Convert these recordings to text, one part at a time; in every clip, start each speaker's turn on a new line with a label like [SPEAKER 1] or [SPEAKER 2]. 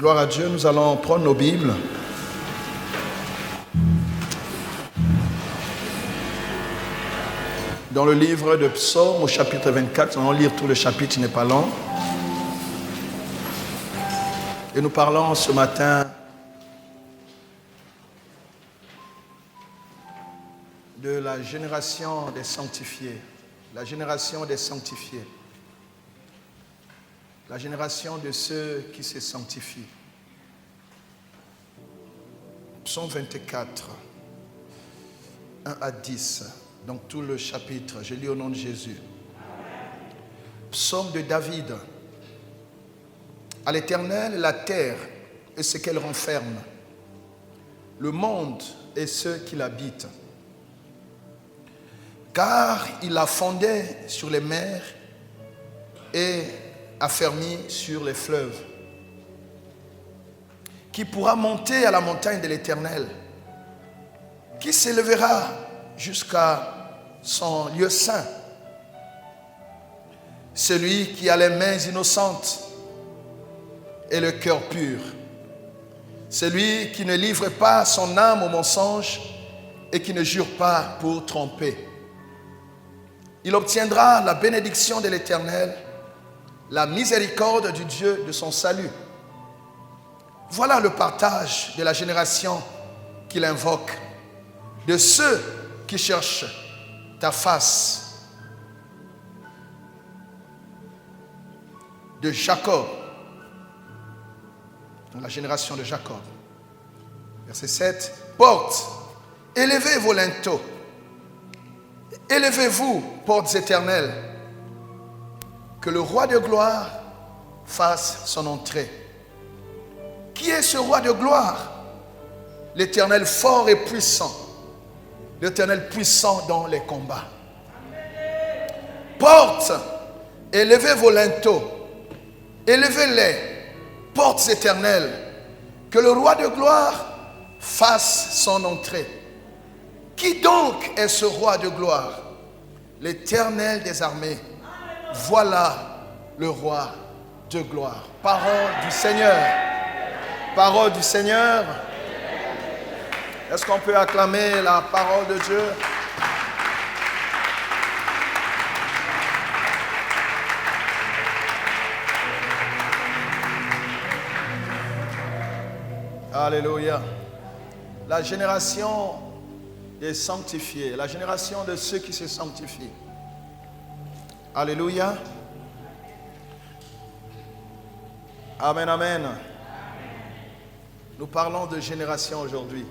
[SPEAKER 1] Gloire à Dieu, nous allons prendre nos Bibles. Dans le livre de Psaume, au chapitre 24, nous allons lire tout le chapitre, il n'est pas long. Et nous parlons ce matin de la génération des sanctifiés. La génération des sanctifiés. La génération de ceux qui se sanctifient. Psaume 24, 1 à 10. Donc tout le chapitre, je lis au nom de Jésus. Psaume de David. À l'Éternel, la terre et ce qu'elle renferme, le monde et ceux qui l'habitent. Car il a fondé sur les mers et affermi sur les fleuves. Qui pourra monter à la montagne de l'Éternel? Qui s'élèvera jusqu'à son lieu saint? Celui qui a les mains innocentes et le cœur pur. Celui qui ne livre pas son âme au mensonge et qui ne jure pas pour tromper. Il obtiendra la bénédiction de l'Éternel, la miséricorde du Dieu de son salut. Voilà le partage de la génération qu'il invoque, de ceux qui cherchent ta face. De Jacob, dans la génération de Jacob. Verset 7. Portes, élevez vos linteaux. Élevez-vous, portes éternelles, que le roi de gloire fasse son entrée. Qui est ce roi de gloire? L'Éternel fort et puissant. L'Éternel puissant dans les combats. Portes, élevez vos linteaux. Élevez-les, portes éternelles, que le roi de gloire fasse son entrée. Qui donc est ce roi de gloire? L'Éternel des armées. Voilà le roi de gloire. Parole du Seigneur. Parole du Seigneur. Est-ce qu'on peut acclamer la parole de Dieu? Alléluia. La génération des sanctifiés, la génération de ceux qui se sanctifient. Alléluia. Amen, amen. Nous parlons de génération aujourd'hui.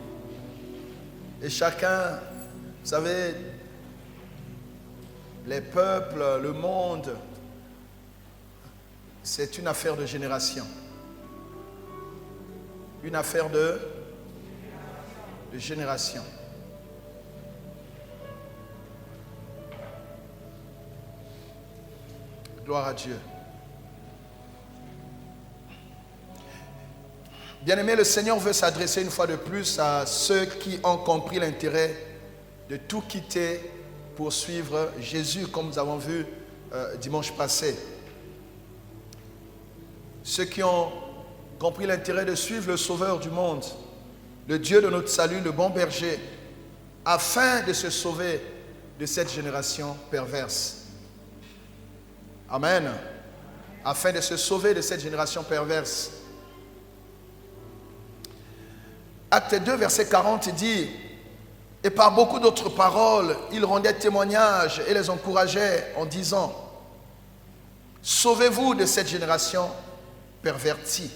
[SPEAKER 1] Et chacun, vous savez, les peuples, le monde, c'est une affaire de génération. Une affaire de génération. Gloire à Dieu. Bien-aimé, le Seigneur veut s'adresser une fois de plus à ceux qui ont compris l'intérêt de tout quitter pour suivre Jésus, comme nous avons vu dimanche passé. Ceux qui ont compris l'intérêt de suivre le Sauveur du monde, le Dieu de notre salut, le bon berger, afin de se sauver de cette génération perverse. Amen. Afin de se sauver de cette génération perverse. Acte 2, verset 40 dit: et par beaucoup d'autres paroles, il rendait témoignage et les encourageait en disant: sauvez-vous de cette génération pervertie.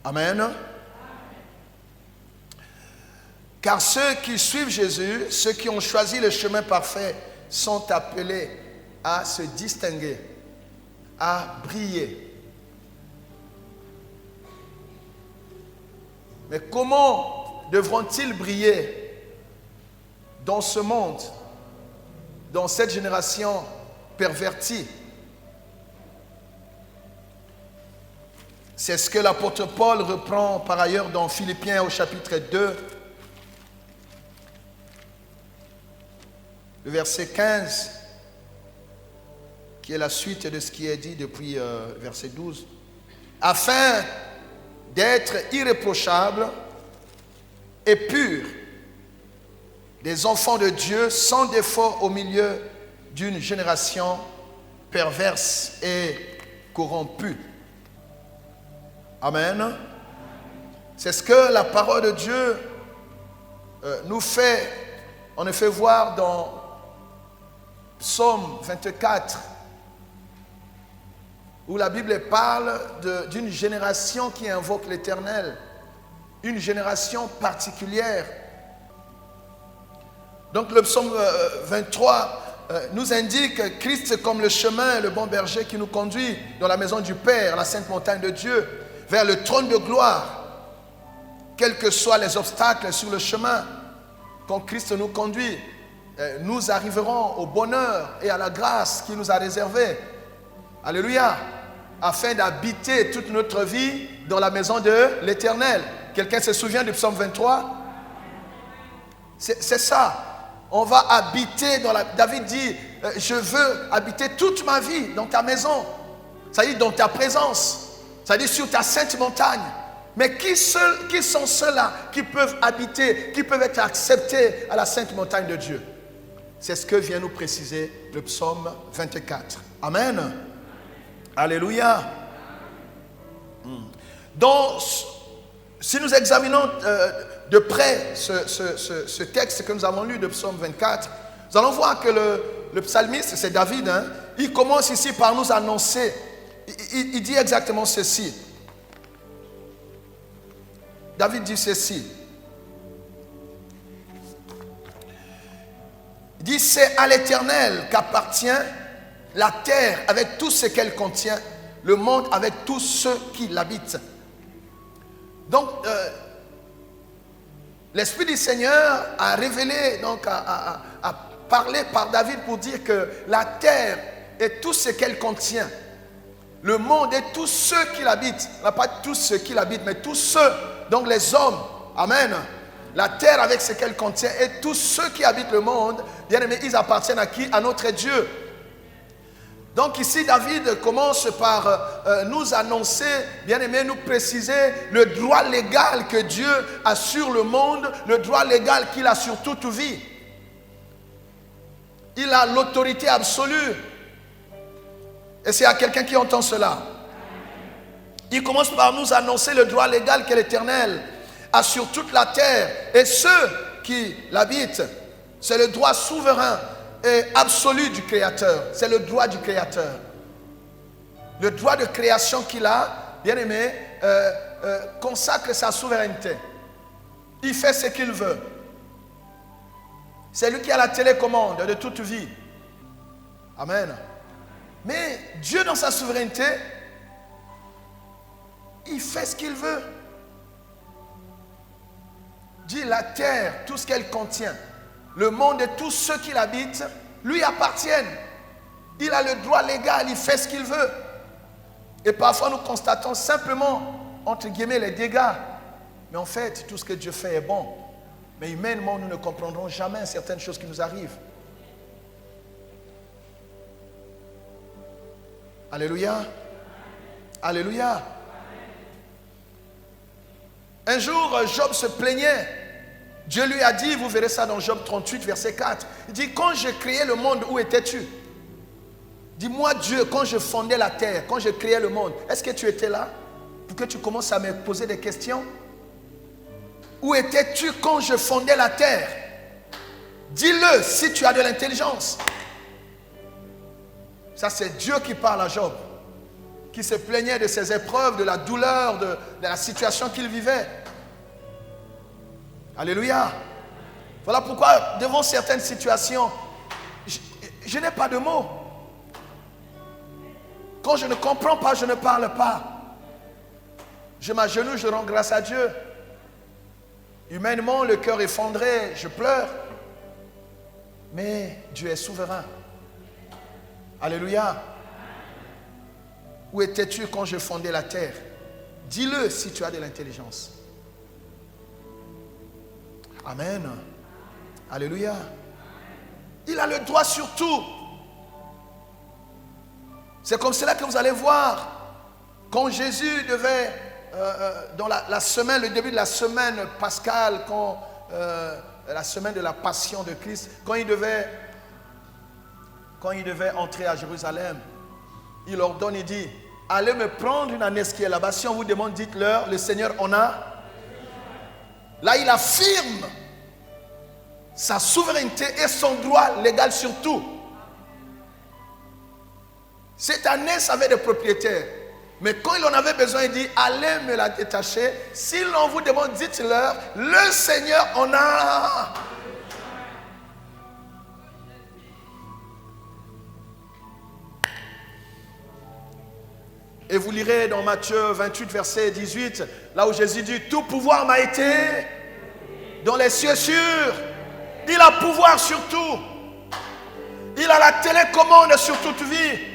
[SPEAKER 1] Amen. Car ceux qui suivent Jésus, ceux qui ont choisi le chemin parfait, sont appelés à se distinguer, à briller. Mais comment devront-ils briller dans ce monde, dans cette génération pervertie? C'est ce que l'apôtre Paul reprend par ailleurs dans Philippiens au chapitre 2, le verset 15, qui est la suite de ce qui est dit depuis verset 12. afin d'être irréprochables et purs, des enfants de Dieu sans défaut au milieu d'une génération perverse et corrompue. Amen. C'est ce que la parole de Dieu nous fait, on nous fait voir dans Psaume 24, où la Bible parle d'une génération qui invoque l'Éternel, une génération particulière. Donc le psaume 23 nous indique Christ comme le chemin et le bon berger qui nous conduit dans la maison du Père, la sainte montagne de Dieu, vers le trône de gloire. Quels que soient les obstacles sur le chemin, quand Christ nous conduit, nous arriverons au bonheur et à la grâce qu'il nous a réservée. Alléluia. Afin d'habiter toute notre vie dans la maison de l'Éternel. Quelqu'un se souvient du psaume 23? C'est ça. On va habiter dans la... David dit, je veux habiter toute ma vie dans ta maison. Ça dit dans ta présence. Ça dit sur ta sainte montagne. Mais qui sont ceux-là qui peuvent habiter, qui peuvent être acceptés à la sainte montagne de Dieu? C'est ce que vient nous préciser le psaume 24. Amen. Alléluia. Donc, si nous examinons de près ce texte que nous avons lu de psaume 24, nous allons voir que le psalmiste, c'est David, hein, il commence ici par nous annoncer, il dit exactement ceci. David dit ceci. Il dit, c'est à l'Éternel qu'appartient la terre avec tout ce qu'elle contient, le monde avec tous ceux qui l'habitent. Donc, l'Esprit du Seigneur a révélé, donc a parlé par David pour dire que la terre et tout ce qu'elle contient, le monde et tous ceux qui l'habitent, pas tous ceux qui l'habitent, mais tous ceux, donc les hommes, amen. La terre avec ce qu'elle contient et tous ceux qui habitent le monde, bien aimés, ils appartiennent à qui? À notre Dieu. Donc ici, David commence par nous annoncer, bien aimé, nous préciser le droit légal que Dieu a sur le monde, le droit légal qu'il a sur toute vie. Il a l'autorité absolue. Et c'est à quelqu'un qui entend cela. Il commence par nous annoncer le droit légal que l'Éternel a sur toute la terre. Et ceux qui l'habitent, c'est le droit souverain et absolu du Créateur. C'est le droit du Créateur. Le droit de création qu'il a, bien aimé, consacre sa souveraineté. Il fait ce qu'il veut. C'est lui qui a la télécommande de toute vie. Amen. Mais Dieu, dans sa souveraineté, il fait ce qu'il veut. Dit la terre, tout ce qu'elle contient, le monde et tous ceux qui l'habitent, lui appartiennent. Il a le droit légal, il fait ce qu'il veut. Et parfois nous constatons simplement, entre guillemets, les dégâts. Mais en fait, tout ce que Dieu fait est bon. Mais humainement, nous ne comprendrons jamais certaines choses qui nous arrivent. Alléluia. Alléluia. Un jour, Job se plaignait. Dieu lui a dit, vous verrez ça dans Job 38, verset 4. Il dit, quand j'ai créé le monde, où étais-tu? Dis-moi Dieu, quand je fondais la terre, quand je créais le monde, est-ce que tu étais là? Pour que tu commences à me poser des questions. Où étais-tu quand je fondais la terre? Dis-le si tu as de l'intelligence. Ça, c'est Dieu qui parle à Job, qui se plaignait de ses épreuves, de la douleur, de la situation qu'il vivait. Alléluia. Voilà pourquoi, devant certaines situations, je n'ai pas de mots. Quand je ne comprends pas, je ne parle pas. Je m'agenouille, je rends grâce à Dieu. Humainement, le cœur effondré, je pleure. Mais Dieu est souverain. Alléluia. Où étais-tu quand je fondais la terre? Dis-le si tu as de l'intelligence. Amen. Alléluia. Il a le droit sur tout. C'est comme cela que vous allez voir Quand Jésus devait, dans la semaine, le début de la semaine pascale, la semaine de la passion de Christ, quand il devait entrer à Jérusalem, il ordonne, il dit, allez me prendre une ânesse qui est là-bas. Si on vous demande, dites-leur, le Seigneur en a. Là, il affirme sa souveraineté et son droit légal sur tout. Cette ânesse avait des propriétaires. Mais quand il en avait besoin, il dit, allez me la détacher. Si l'on vous demande, dites-leur, le Seigneur en a. Et vous lirez dans Matthieu 28, verset 18, là où Jésus dit, tout pouvoir m'a été dans les cieux sur. Il a pouvoir sur tout. Il a la télécommande sur toute vie.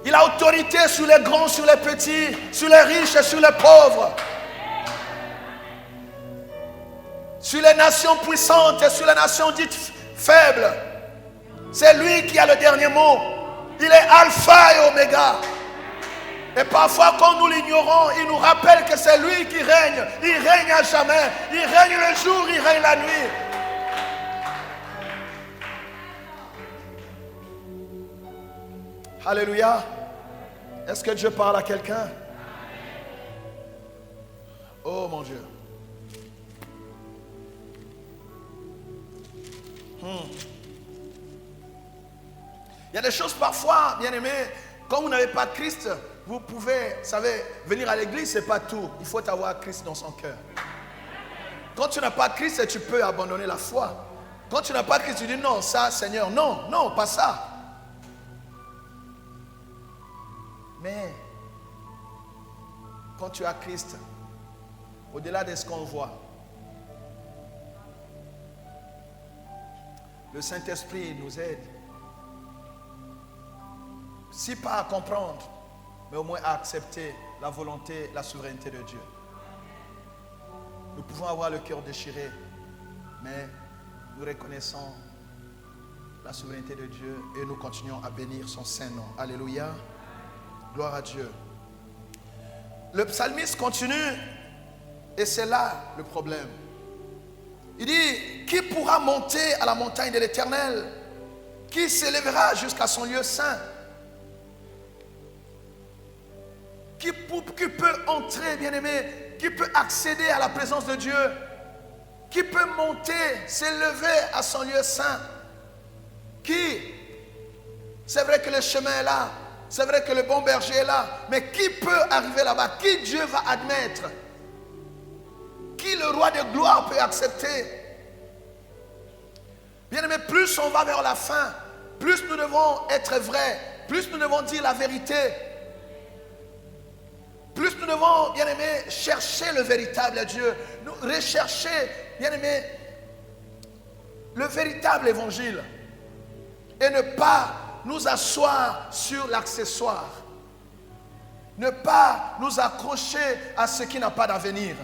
[SPEAKER 1] Il a autorité sur les grands, sur les petits, sur les riches et sur les pauvres. Sur les nations puissantes et sur les nations dites faibles. C'est lui qui a le dernier mot. Il est alpha et oméga. Et parfois quand nous l'ignorons, il nous rappelle que c'est lui qui règne. Il règne à jamais. Il règne le jour, il règne la nuit. Alléluia. Est-ce que Dieu parle à quelqu'un? Oh mon Dieu. Il y a des choses parfois, bien aimés, quand vous n'avez pas Christ, vous pouvez, vous savez, venir à l'église, c'est pas tout. Il faut avoir Christ dans son cœur. Quand tu n'as pas Christ, tu peux abandonner la foi. Quand tu n'as pas Christ, tu dis non, ça, Seigneur, non, non, pas ça. Mais quand tu as Christ, au-delà de ce qu'on voit, le Saint-Esprit nous aide. Si pas à comprendre, mais au moins à accepter la volonté, la souveraineté de Dieu. Nous pouvons avoir le cœur déchiré, mais nous reconnaissons la souveraineté de Dieu et nous continuons à bénir son saint nom. Alléluia. Gloire à Dieu. Le psalmiste continue et c'est là le problème. Il dit, qui pourra monter à la montagne de l'Éternel? Qui s'élèvera jusqu'à son lieu saint? Qui peut entrer, bien-aimé? Qui peut accéder à la présence de Dieu? Qui peut monter, s'élever à son lieu saint? Qui? C'est vrai que le chemin est là. C'est vrai que le bon berger est là. Mais qui peut arriver là-bas? Qui Dieu va admettre? Qui le roi de gloire peut accepter? Bien-aimé, plus on va vers la fin, plus nous devons être vrais, plus nous devons dire la vérité. Plus nous devons, bien-aimés, chercher le véritable Dieu. Nous rechercher, bien-aimés, le véritable évangile. Et ne pas nous asseoir sur l'accessoire. Ne pas nous accrocher à ce qui n'a pas d'avenir.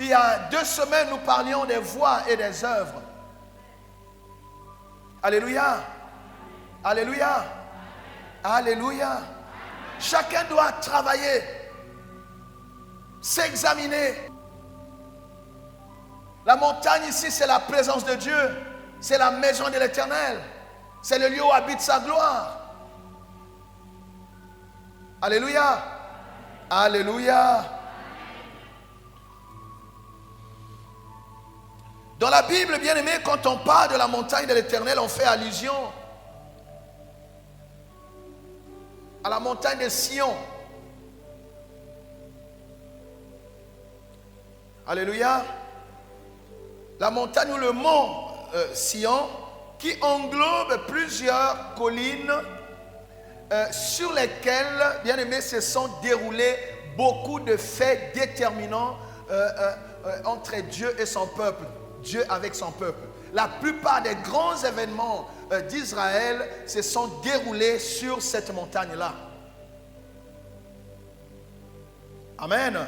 [SPEAKER 1] Il y a 2 semaines, nous parlions des voies et des œuvres. Alléluia. Alléluia. Alléluia. Chacun doit travailler, s'examiner. La montagne ici, c'est la présence de Dieu. C'est la maison de l'Éternel. C'est le lieu où habite sa gloire. Alléluia. Alléluia. Dans la Bible, bien aimé, quand on parle de la montagne de l'Éternel, on fait allusion à la montagne de Sion. Alléluia. La montagne ou le mont Sion, qui englobe plusieurs collines sur lesquelles, bien aimé, se sont déroulés beaucoup de faits déterminants entre Dieu et son peuple, Dieu avec son peuple. La plupart des grands événements d'Israël se sont déroulés sur cette montagne-là. Amen.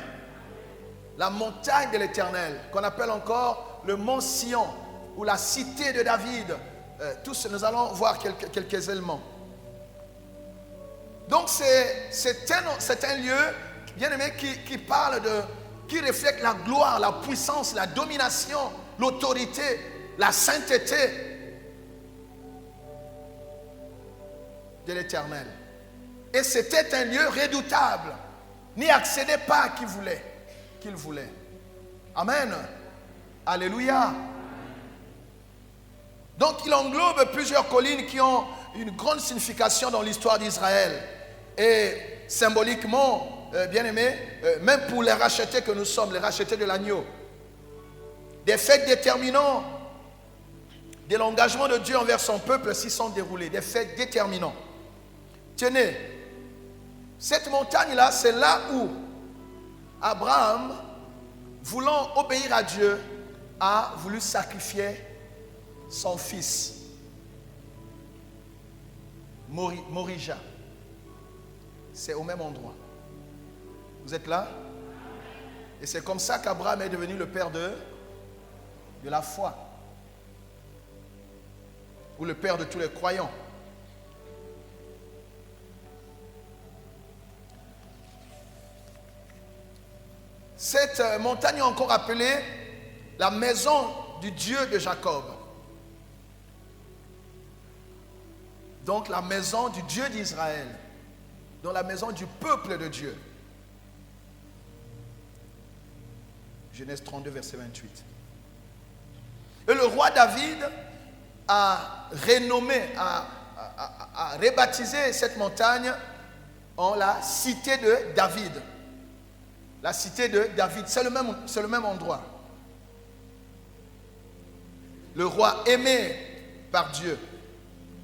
[SPEAKER 1] La montagne de l'Éternel, qu'on appelle encore le mont Sion, ou la cité de David. Tous, nous allons voir quelques éléments. Donc c'est un lieu, bien aimé, qui parle qui reflète la gloire, la puissance, la domination, l'autorité, la sainteté de l'Éternel. Et c'était un lieu redoutable. N'y accédait pas qui qu'il voulait. Amen. Alléluia. Donc il englobe plusieurs collines qui ont une grande signification dans l'histoire d'Israël. Et symboliquement, bien aimé, même pour les rachetés que nous sommes, les rachetés de l'agneau, des faits déterminants de l'engagement de Dieu envers son peuple s'y sont déroulés. Des faits déterminants. Tenez, cette montagne-là, c'est là où Abraham, voulant obéir à Dieu, a voulu sacrifier son fils, Morija. C'est au même endroit. Vous êtes là? Et c'est comme ça qu'Abraham est devenu le père de la foi. Ou le père de tous les croyants. Cette montagne est encore appelée la maison du Dieu de Jacob. Donc la maison du Dieu d'Israël. Donc la maison du peuple de Dieu. Genèse 32, verset 28. Et le roi David a renommé, a rebaptisé cette montagne en la cité de David. La cité de David, c'est le même endroit. Le roi aimé par Dieu.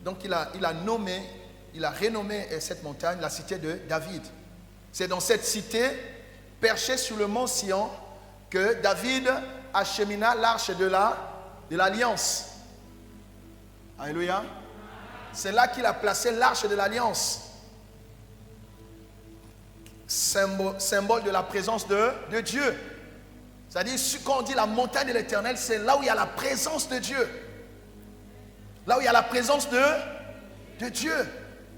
[SPEAKER 1] Donc il a renommé cette montagne la cité de David. C'est dans cette cité, perchée sur le mont Sion, que David achemina l'arche de l'alliance. Alléluia. C'est là qu'il a placé l'arche de l'alliance. Symbole de la présence de Dieu. C'est-à-dire, quand on dit la montagne de l'Éternel, c'est là où il y a la présence de Dieu. Là où il y a la présence de Dieu.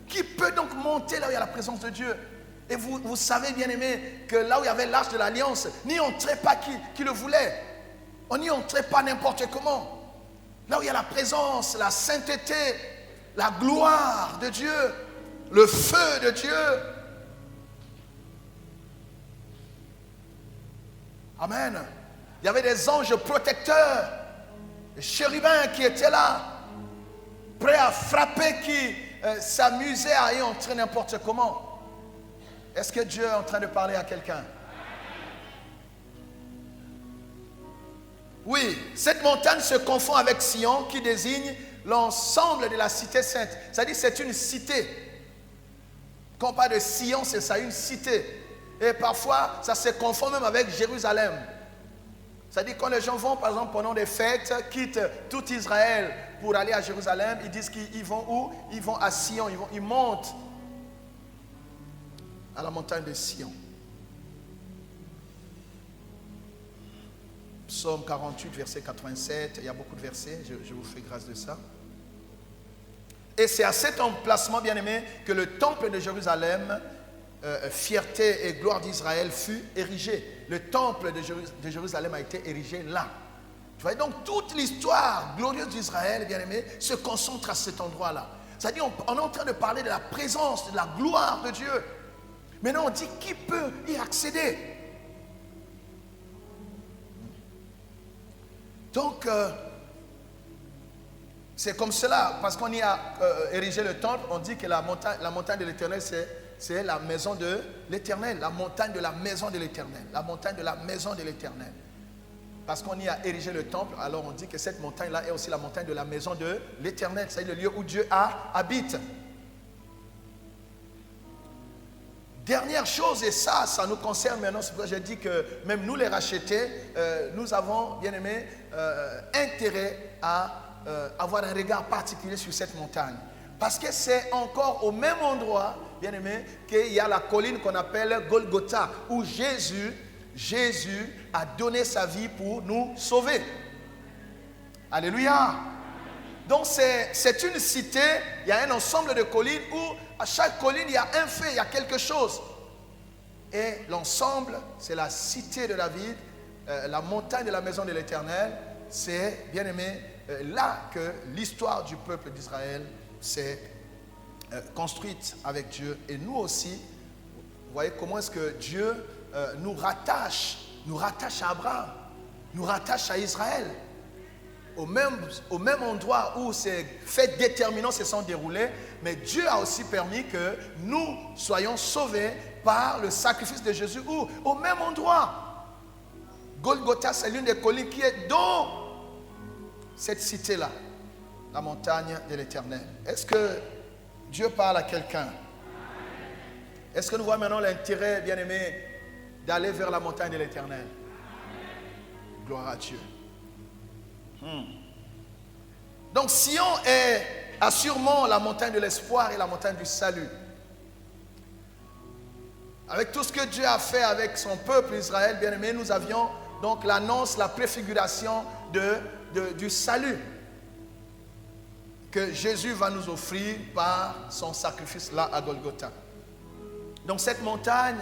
[SPEAKER 1] Qui peut donc monter là où il y a la présence de Dieu? Et vous savez, bien aimé, que là où il y avait l'arche de l'alliance, n'y entrait pas qui le voulait. On n'y entrait pas n'importe comment. Là où il y a la présence, la sainteté, la gloire de Dieu, le feu de Dieu. Amen. Il y avait des anges protecteurs, des chérubins qui étaient là, prêts à frapper, qui s'amusaient à y entrer n'importe comment. Est-ce que Dieu est en train de parler à quelqu'un? Oui, cette montagne se confond avec Sion, qui désigne l'ensemble de la cité sainte. C'est-à-dire c'est une cité. Quand on parle de Sion, c'est ça, une cité. Et parfois, ça se confond même avec Jérusalem. C'est-à-dire quand les gens vont, par exemple, pendant des fêtes, quittent tout Israël pour aller à Jérusalem, ils disent qu'ils vont où? Ils vont à Sion, ils montent à la montagne de Sion. Psaume 48, verset 87, il y a beaucoup de versets, je vous fais grâce de ça. Et c'est à cet emplacement, bien aimé, que le temple de Jérusalem, fierté et gloire d'Israël, fut érigé. Le temple de Jérusalem a été érigé là. Tu vois, donc toute l'histoire glorieuse d'Israël, bien aimé, se concentre à cet endroit-là. C'est-à-dire, on est en train de parler de la présence, de la gloire de Dieu. Maintenant, on dit qui peut y accéder? Donc, c'est comme cela, parce qu'on y a érigé le temple, on dit que la montagne de l'Éternel, c'est la maison de l'Éternel, la montagne de la maison de l'Éternel, la montagne de la maison de l'Éternel. Parce qu'on y a érigé le temple, alors on dit que cette montagne-là est aussi la montagne de la maison de l'Éternel, c'est-à-dire le lieu où Dieu habite. Dernière chose, et ça nous concerne maintenant, c'est pour ça que j'ai dit que même nous les rachetés, nous avons, bien aimé, intérêt à avoir un regard particulier sur cette montagne. Parce que c'est encore au même endroit, bien aimé, qu'il y a la colline qu'on appelle Golgotha, où Jésus a donné sa vie pour nous sauver. Alléluia. Donc c'est une cité, il y a un ensemble de collines où à chaque colline il y a un fait, il y a quelque chose. Et l'ensemble, c'est la cité de David, la montagne de la maison de l'Éternel. C'est, bien aimé, là que l'histoire du peuple d'Israël s'est construite avec Dieu. Et nous aussi, vous voyez comment est-ce que Dieu nous rattache à Abraham, nous rattache à Israël. Au même endroit où ces faits déterminants se sont déroulés, mais Dieu a aussi permis que nous soyons sauvés par le sacrifice de Jésus. Où? Au même endroit. Golgotha, c'est l'une des collines qui est dans cette cité-là, la montagne de l'Éternel. Est-ce que Dieu parle à quelqu'un? Est-ce que nous voyons maintenant l'intérêt, bien-aimé, d'aller vers la montagne de l'Éternel? Gloire à Dieu. Donc Sion a sûrement la montagne de l'espoir et la montagne du salut. Avec tout ce que Dieu a fait avec son peuple Israël, bien-aimé, nous avions donc l'annonce, la préfiguration du salut que Jésus va nous offrir par son sacrifice là à Golgotha. Donc cette montagne,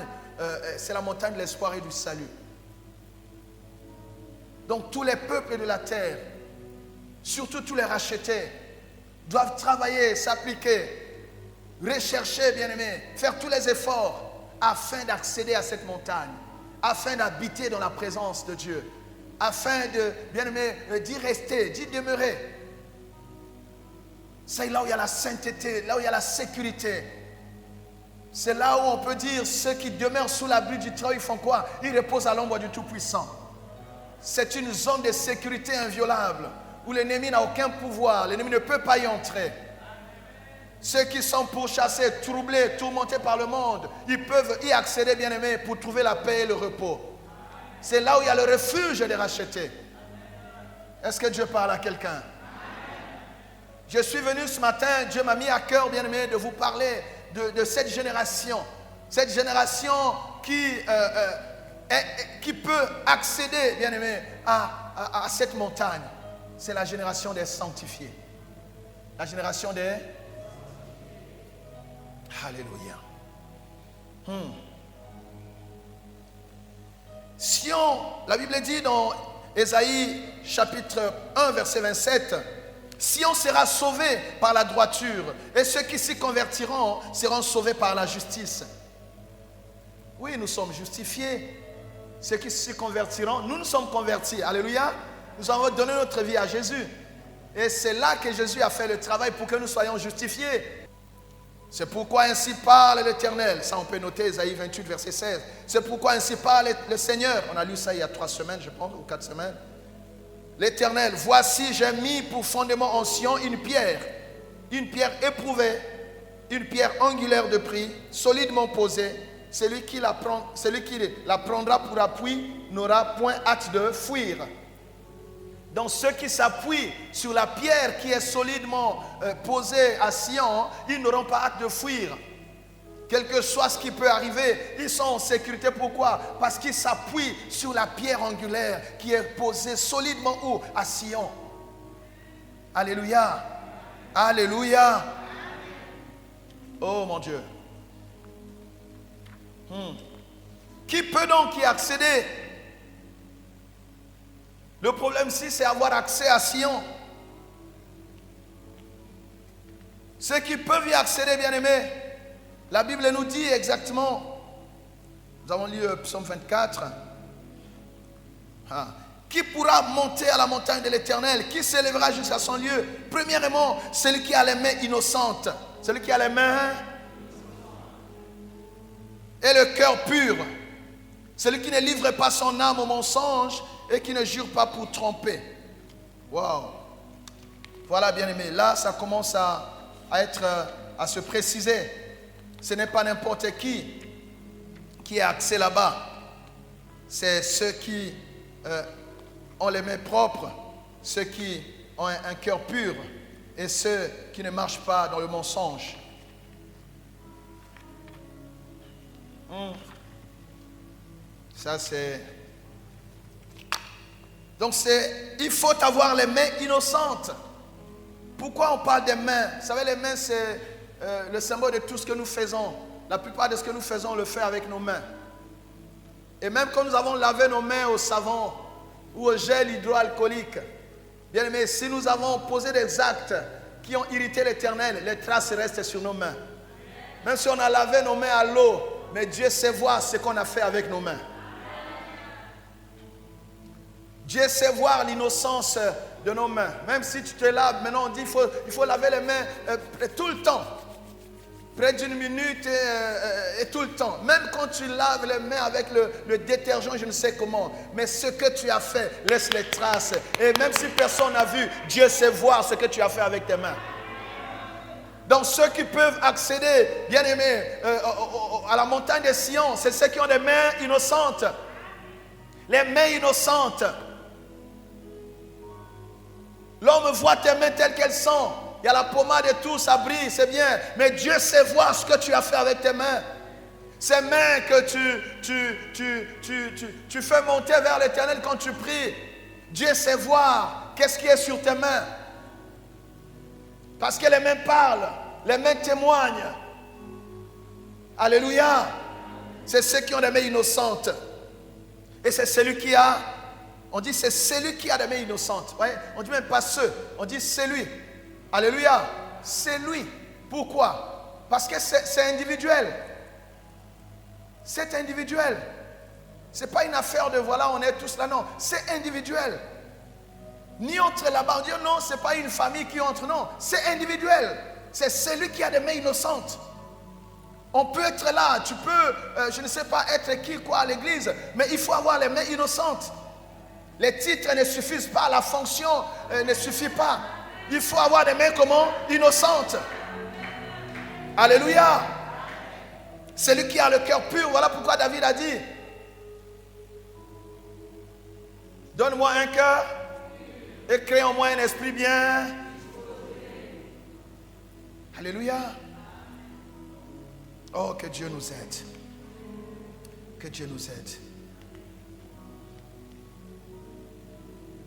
[SPEAKER 1] c'est la montagne de l'espoir et du salut. Donc tous les peuples de la terre, surtout tous les rachetés, doivent travailler, s'appliquer, rechercher, bien-aimés, faire tous les efforts afin d'accéder à cette montagne, afin d'habiter dans la présence de Dieu, afin de, bien-aimés, d'y rester, d'y demeurer. C'est là où il y a la sainteté, là où il y a la sécurité. C'est là où on peut dire ceux qui demeurent sous l'abri du Très-Haut, ils font quoi? Ils reposent à l'ombre du Tout-Puissant. C'est une zone de sécurité inviolable où l'ennemi n'a aucun pouvoir, l'ennemi ne peut pas y entrer. Ceux qui sont pourchassés, troublés, tourmentés par le monde, ils peuvent y accéder, bien-aimés, pour trouver la paix et le repos. C'est là où il y a le refuge des rachetés. Est-ce que Dieu parle à quelqu'un? Je suis venu ce matin, Dieu m'a mis à cœur, bien-aimé, de vous parler de cette génération qui peut accéder, bien-aimé, à cette montagne. C'est la génération des sanctifiés. La génération des... Alléluia. Sion, la Bible dit dans Ésaïe chapitre 1 verset 27, Sion sera sauvé par la droiture et ceux qui s'y convertiront seront sauvés par la justice. Oui, nous sommes justifiés. Ceux qui s'y convertiront, nous sommes convertis. Alléluia. Nous avons donné notre vie à Jésus. Et c'est là que Jésus a fait le travail pour que nous soyons justifiés. C'est pourquoi ainsi parle l'Éternel. Ça, on peut noter Ésaïe 28, verset 16. C'est pourquoi ainsi parle le Seigneur. On a lu ça il y a 3 semaines, je pense, ou 4 semaines. L'Éternel, voici, j'ai mis pour fondement en Sion une pierre éprouvée, une pierre angulaire de prix, solidement posée. Celui qui la prendra pour appui n'aura point hâte de fuir. Donc ceux qui s'appuient sur la pierre qui est solidement posée à Sion, ils n'auront pas hâte de fuir. Quel que soit ce qui peut arriver, ils sont en sécurité. Pourquoi? Parce qu'ils s'appuient sur la pierre angulaire qui est posée solidement où? À Sion. Alléluia. Alléluia. Oh mon Dieu. Qui peut donc y accéder? Le problème ici, c'est avoir accès à Sion. Ceux qui peuvent y accéder, bien-aimés, la Bible nous dit exactement, nous avons lu Psaume 24, qui pourra monter à la montagne de l'Éternel, qui s'élèvera jusqu'à son lieu? Premièrement, celui qui a les mains innocentes, celui qui a les mains et le cœur pur, celui qui ne livre pas son âme au mensonge et qui ne jure pas pour tromper. Waouh! Voilà, bien-aimé, là ça commence à se préciser. Ce n'est pas n'importe qui a accès là-bas. C'est ceux qui ont les mains propres, ceux qui ont un cœur pur et ceux qui ne marchent pas dans le mensonge. Ça c'est... Donc il faut avoir les mains innocentes. Pourquoi on parle des mains? Vous savez, les mains, c'est le symbole de tout ce que nous faisons. La plupart de ce que nous faisons, on le fait avec nos mains. Et même quand nous avons lavé nos mains au savon ou au gel hydroalcoolique, bien aimé, si nous avons posé des actes qui ont irrité l'Éternel, les traces restent sur nos mains. Même si on a lavé nos mains à l'eau, mais Dieu sait voir ce qu'on a fait avec nos mains. Dieu sait voir l'innocence de nos mains. Même si tu te laves, maintenant on dit il faut laver les mains tout le temps. Près d'une minute et tout le temps. Même quand tu laves les mains avec le détergent, je ne sais comment. Mais ce que tu as fait, laisse les traces. Et même si personne n'a vu, Dieu sait voir ce que tu as fait avec tes mains. Donc ceux qui peuvent accéder, bien aimés, à la montagne de Sion, c'est ceux qui ont des mains innocentes. Les mains innocentes. L'homme voit tes mains telles qu'elles sont. Il y a la pommade et tout, ça brille, c'est bien. Mais Dieu sait voir ce que tu as fait avec tes mains. Ces mains que tu fais monter vers l'Éternel quand tu pries. Dieu sait voir qu'est-ce qui est sur tes mains. Parce que les mains parlent, les mains témoignent. Alléluia. C'est ceux qui ont des mains innocentes. Et c'est celui qui a, on dit c'est celui qui a des mains innocentes. Ouais? On dit même pas ceux, on dit c'est lui. Alléluia. C'est lui. Pourquoi? Parce que c'est individuel. C'est individuel. Ce n'est pas une affaire de voilà, on est tous là. Non, c'est individuel. Ni entre là-bas, on dit non, ce n'est pas une famille qui entre. Non, c'est individuel. C'est celui qui a des mains innocentes. On peut être là, tu peux, je ne sais pas être qui, quoi à l'église, mais il faut avoir les mains innocentes. Les titres ne suffisent pas, la fonction ne suffit pas. Il faut avoir des mains comment? Innocentes. Alléluia. Celui qui a le cœur pur, voilà pourquoi David a dit, donne-moi un cœur et crée en moi un esprit bien. Alléluia. Oh, que Dieu nous aide. Que Dieu nous aide.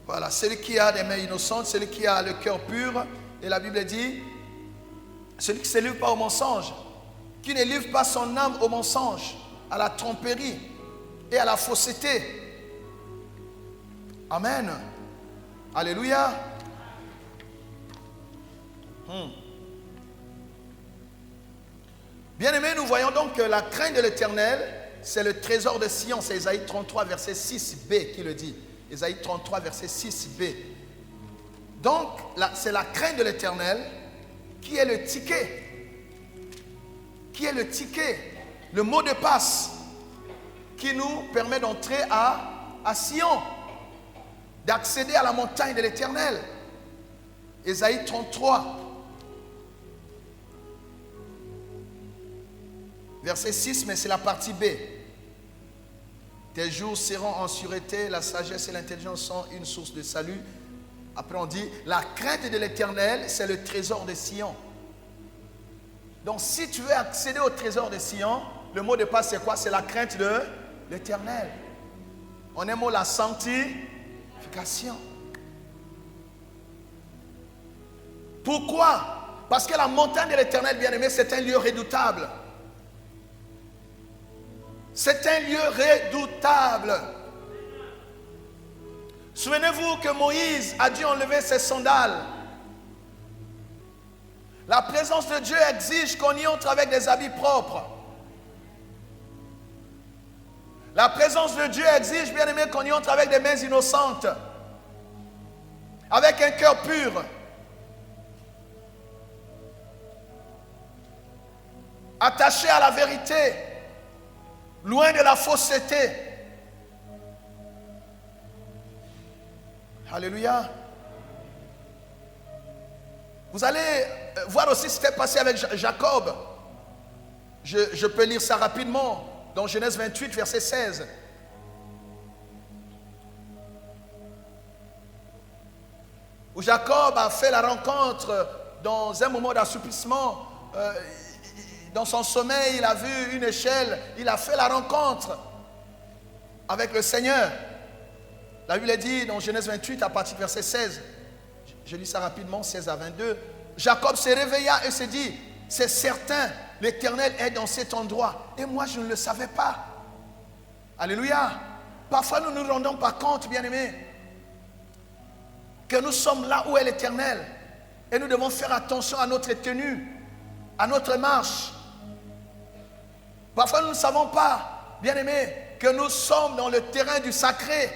[SPEAKER 1] Voilà, celui qui a des mains innocentes, celui qui a le cœur pur, et la Bible dit, celui qui ne se livre pas au mensonge, qui ne livre pas son âme au mensonge, à la tromperie et à la fausseté. Amen. Alléluia. Bien-aimés, nous voyons donc que la crainte de l'Éternel, c'est le trésor de Sion. C'est Ésaïe 33, verset 6b qui le dit. Ésaïe 33, verset 6b. Donc, c'est la crainte de l'Éternel qui est le ticket. Qui est le ticket, le mot de passe qui nous permet d'entrer à Sion, d'accéder à la montagne de l'Éternel. Ésaïe 33. Verset 6, mais c'est la partie B. Tes jours seront en sûreté, la sagesse et l'intelligence sont une source de salut. Après on dit, la crainte de l'Éternel, c'est le trésor de Sion. Donc si tu veux accéder au trésor de Sion, le mot de passe c'est quoi? C'est la crainte de l'Éternel. On aime la sanctification. Pourquoi? Parce que la montagne de l'Éternel, bien aimé, c'est un lieu redoutable. C'est un lieu redoutable. Souvenez-vous que Moïse a dû enlever ses sandales. La présence de Dieu exige qu'on y entre avec des habits propres. La présence de Dieu exige, bien aimé, qu'on y entre avec des mains innocentes. Avec un cœur pur. Attaché à la vérité. Loin de la fausseté. Alléluia. Vous allez voir aussi ce qui s'est passé avec Jacob. Je peux lire ça rapidement. Dans Genèse 28, verset 16. Où Jacob a fait la rencontre dans un moment d'assoupissement. Dans son sommeil, il a vu une échelle. Il a fait la rencontre avec le Seigneur. La Bible dit dans Genèse 28, à partir du verset 16. Je lis ça rapidement, 16 à 22. Jacob se réveilla et se dit, c'est certain, l'Éternel est dans cet endroit. Et moi, je ne le savais pas. Alléluia. Parfois, nous ne nous rendons pas compte, bien-aimés, que nous sommes là où est l'Éternel. Et nous devons faire attention à notre tenue, à notre marche. Parfois, nous ne savons pas, bien-aimés, que nous sommes dans le terrain du sacré.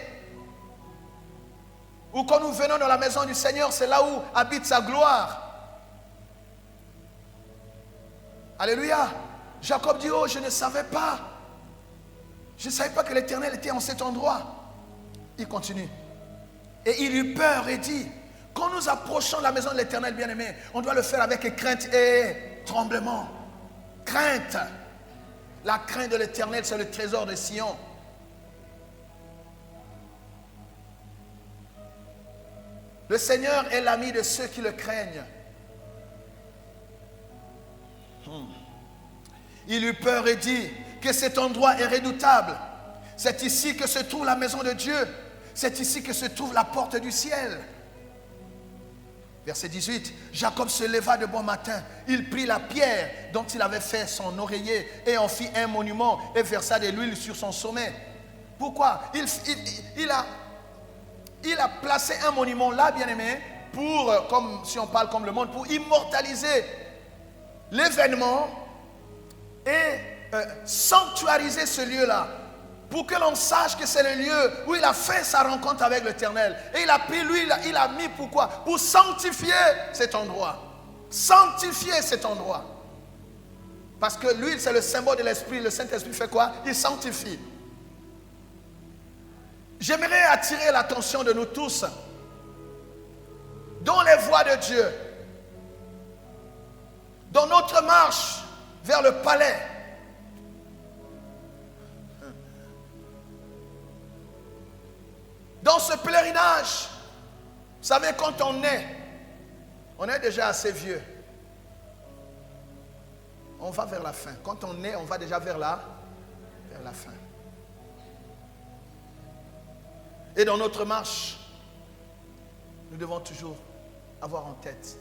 [SPEAKER 1] Ou quand nous venons dans la maison du Seigneur, c'est là où habite sa gloire. Alléluia. Jacob dit, oh, je ne savais pas. Je ne savais pas que l'Éternel était en cet endroit. Il continue. Et il eut peur et dit, quand nous approchons de la maison de l'Éternel, bien-aimé, on doit le faire avec crainte et tremblement. Crainte. La crainte de l'Éternel, c'est le trésor de Sion. Le Seigneur est l'ami de ceux qui le craignent. Il eut peur et dit que cet endroit est redoutable. C'est ici que se trouve la maison de Dieu. C'est ici que se trouve la porte du ciel. Verset 18. Jacob se leva de bon matin. Il prit la pierre dont il avait fait son oreiller et en fit un monument et versa de l'huile sur son sommet. Pourquoi? Il a placé un monument là, bien-aimé, pour, comme si on parle comme le monde, pour immortaliser l'événement et sanctuariser ce lieu-là, pour que l'on sache que c'est le lieu où il a fait sa rencontre avec l'Éternel. Et il a pris l'huile, il a mis pourquoi? Pour sanctifier cet endroit. Sanctifier cet endroit. Parce que l'huile, c'est le symbole de l'Esprit. Le Saint-Esprit fait quoi? Il sanctifie. J'aimerais attirer l'attention de nous tous dans les voies de Dieu, dans notre marche vers le palais. Dans ce pèlerinage, vous savez, quand on est déjà assez vieux. On va vers la fin. Quand on va déjà vers la fin. Et dans notre marche, nous devons toujours avoir en tête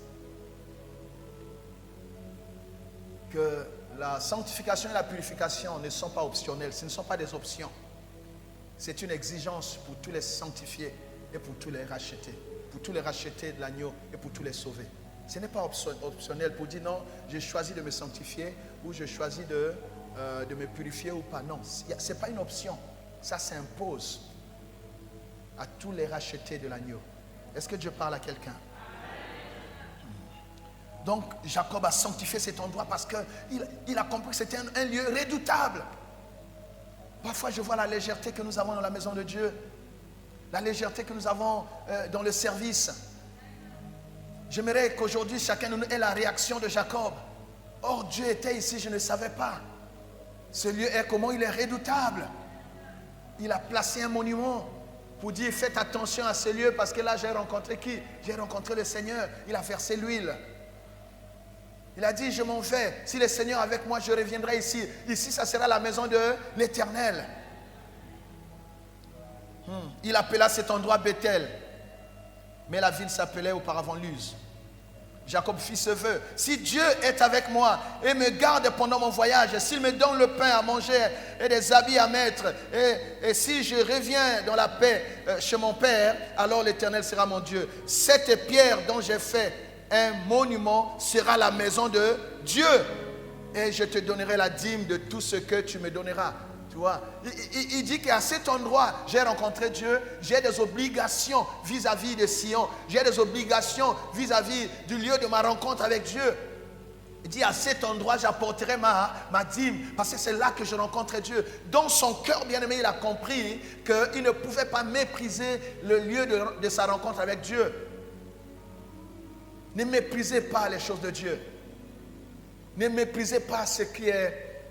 [SPEAKER 1] que la sanctification et la purification ne sont pas optionnelles, ce ne sont pas des options. C'est une exigence pour tous les sanctifiés et pour tous les rachetés. Pour tous les rachetés de l'agneau et pour tous les sauvés. Ce n'est pas optionnel pour dire non, j'ai choisi de me sanctifier ou je choisis de me purifier ou pas. Non, ce n'est pas une option. Ça s'impose à tous les rachetés de l'agneau. Est-ce que Dieu parle à quelqu'un? Donc Jacob a sanctifié cet endroit parce qu'il a compris que c'était un lieu redoutable. Parfois je vois la légèreté que nous avons dans la maison de Dieu, la légèreté que nous avons dans le service. J'aimerais qu'aujourd'hui chacun de nous ait la réaction de Jacob. Or Dieu était ici, je ne savais pas. Ce lieu est comment? Il est redoutable. Il a placé un monument pour dire faites attention à ce lieu parce que là j'ai rencontré qui? J'ai rencontré le Seigneur. Il a versé l'huile. Il a dit je m'en vais. Si le Seigneur est avec moi, je reviendrai ici. Ici ça sera la maison de l'Éternel. Il appela cet endroit Bethel. Mais la ville s'appelait auparavant Luz. Jacob fit ce vœu. Si Dieu est avec moi et me garde pendant mon voyage, s'il me donne le pain à manger et des habits à mettre, et si je reviens dans la paix chez mon Père, alors l'Éternel sera mon Dieu. Cette pierre dont j'ai fait un monument sera la maison de Dieu. Et je te donnerai la dîme de tout ce que tu me donneras. Tu vois, il dit qu'à cet endroit, j'ai rencontré Dieu, j'ai des obligations vis-à-vis de Sion, j'ai des obligations vis-à-vis du lieu de ma rencontre avec Dieu. Il dit à cet endroit, j'apporterai ma dîme, parce que c'est là que je rencontre Dieu. Dans son cœur bien-aimé, il a compris qu'il ne pouvait pas mépriser le lieu de sa rencontre avec Dieu. Ne méprisez pas les choses de Dieu. Ne méprisez pas ce qui est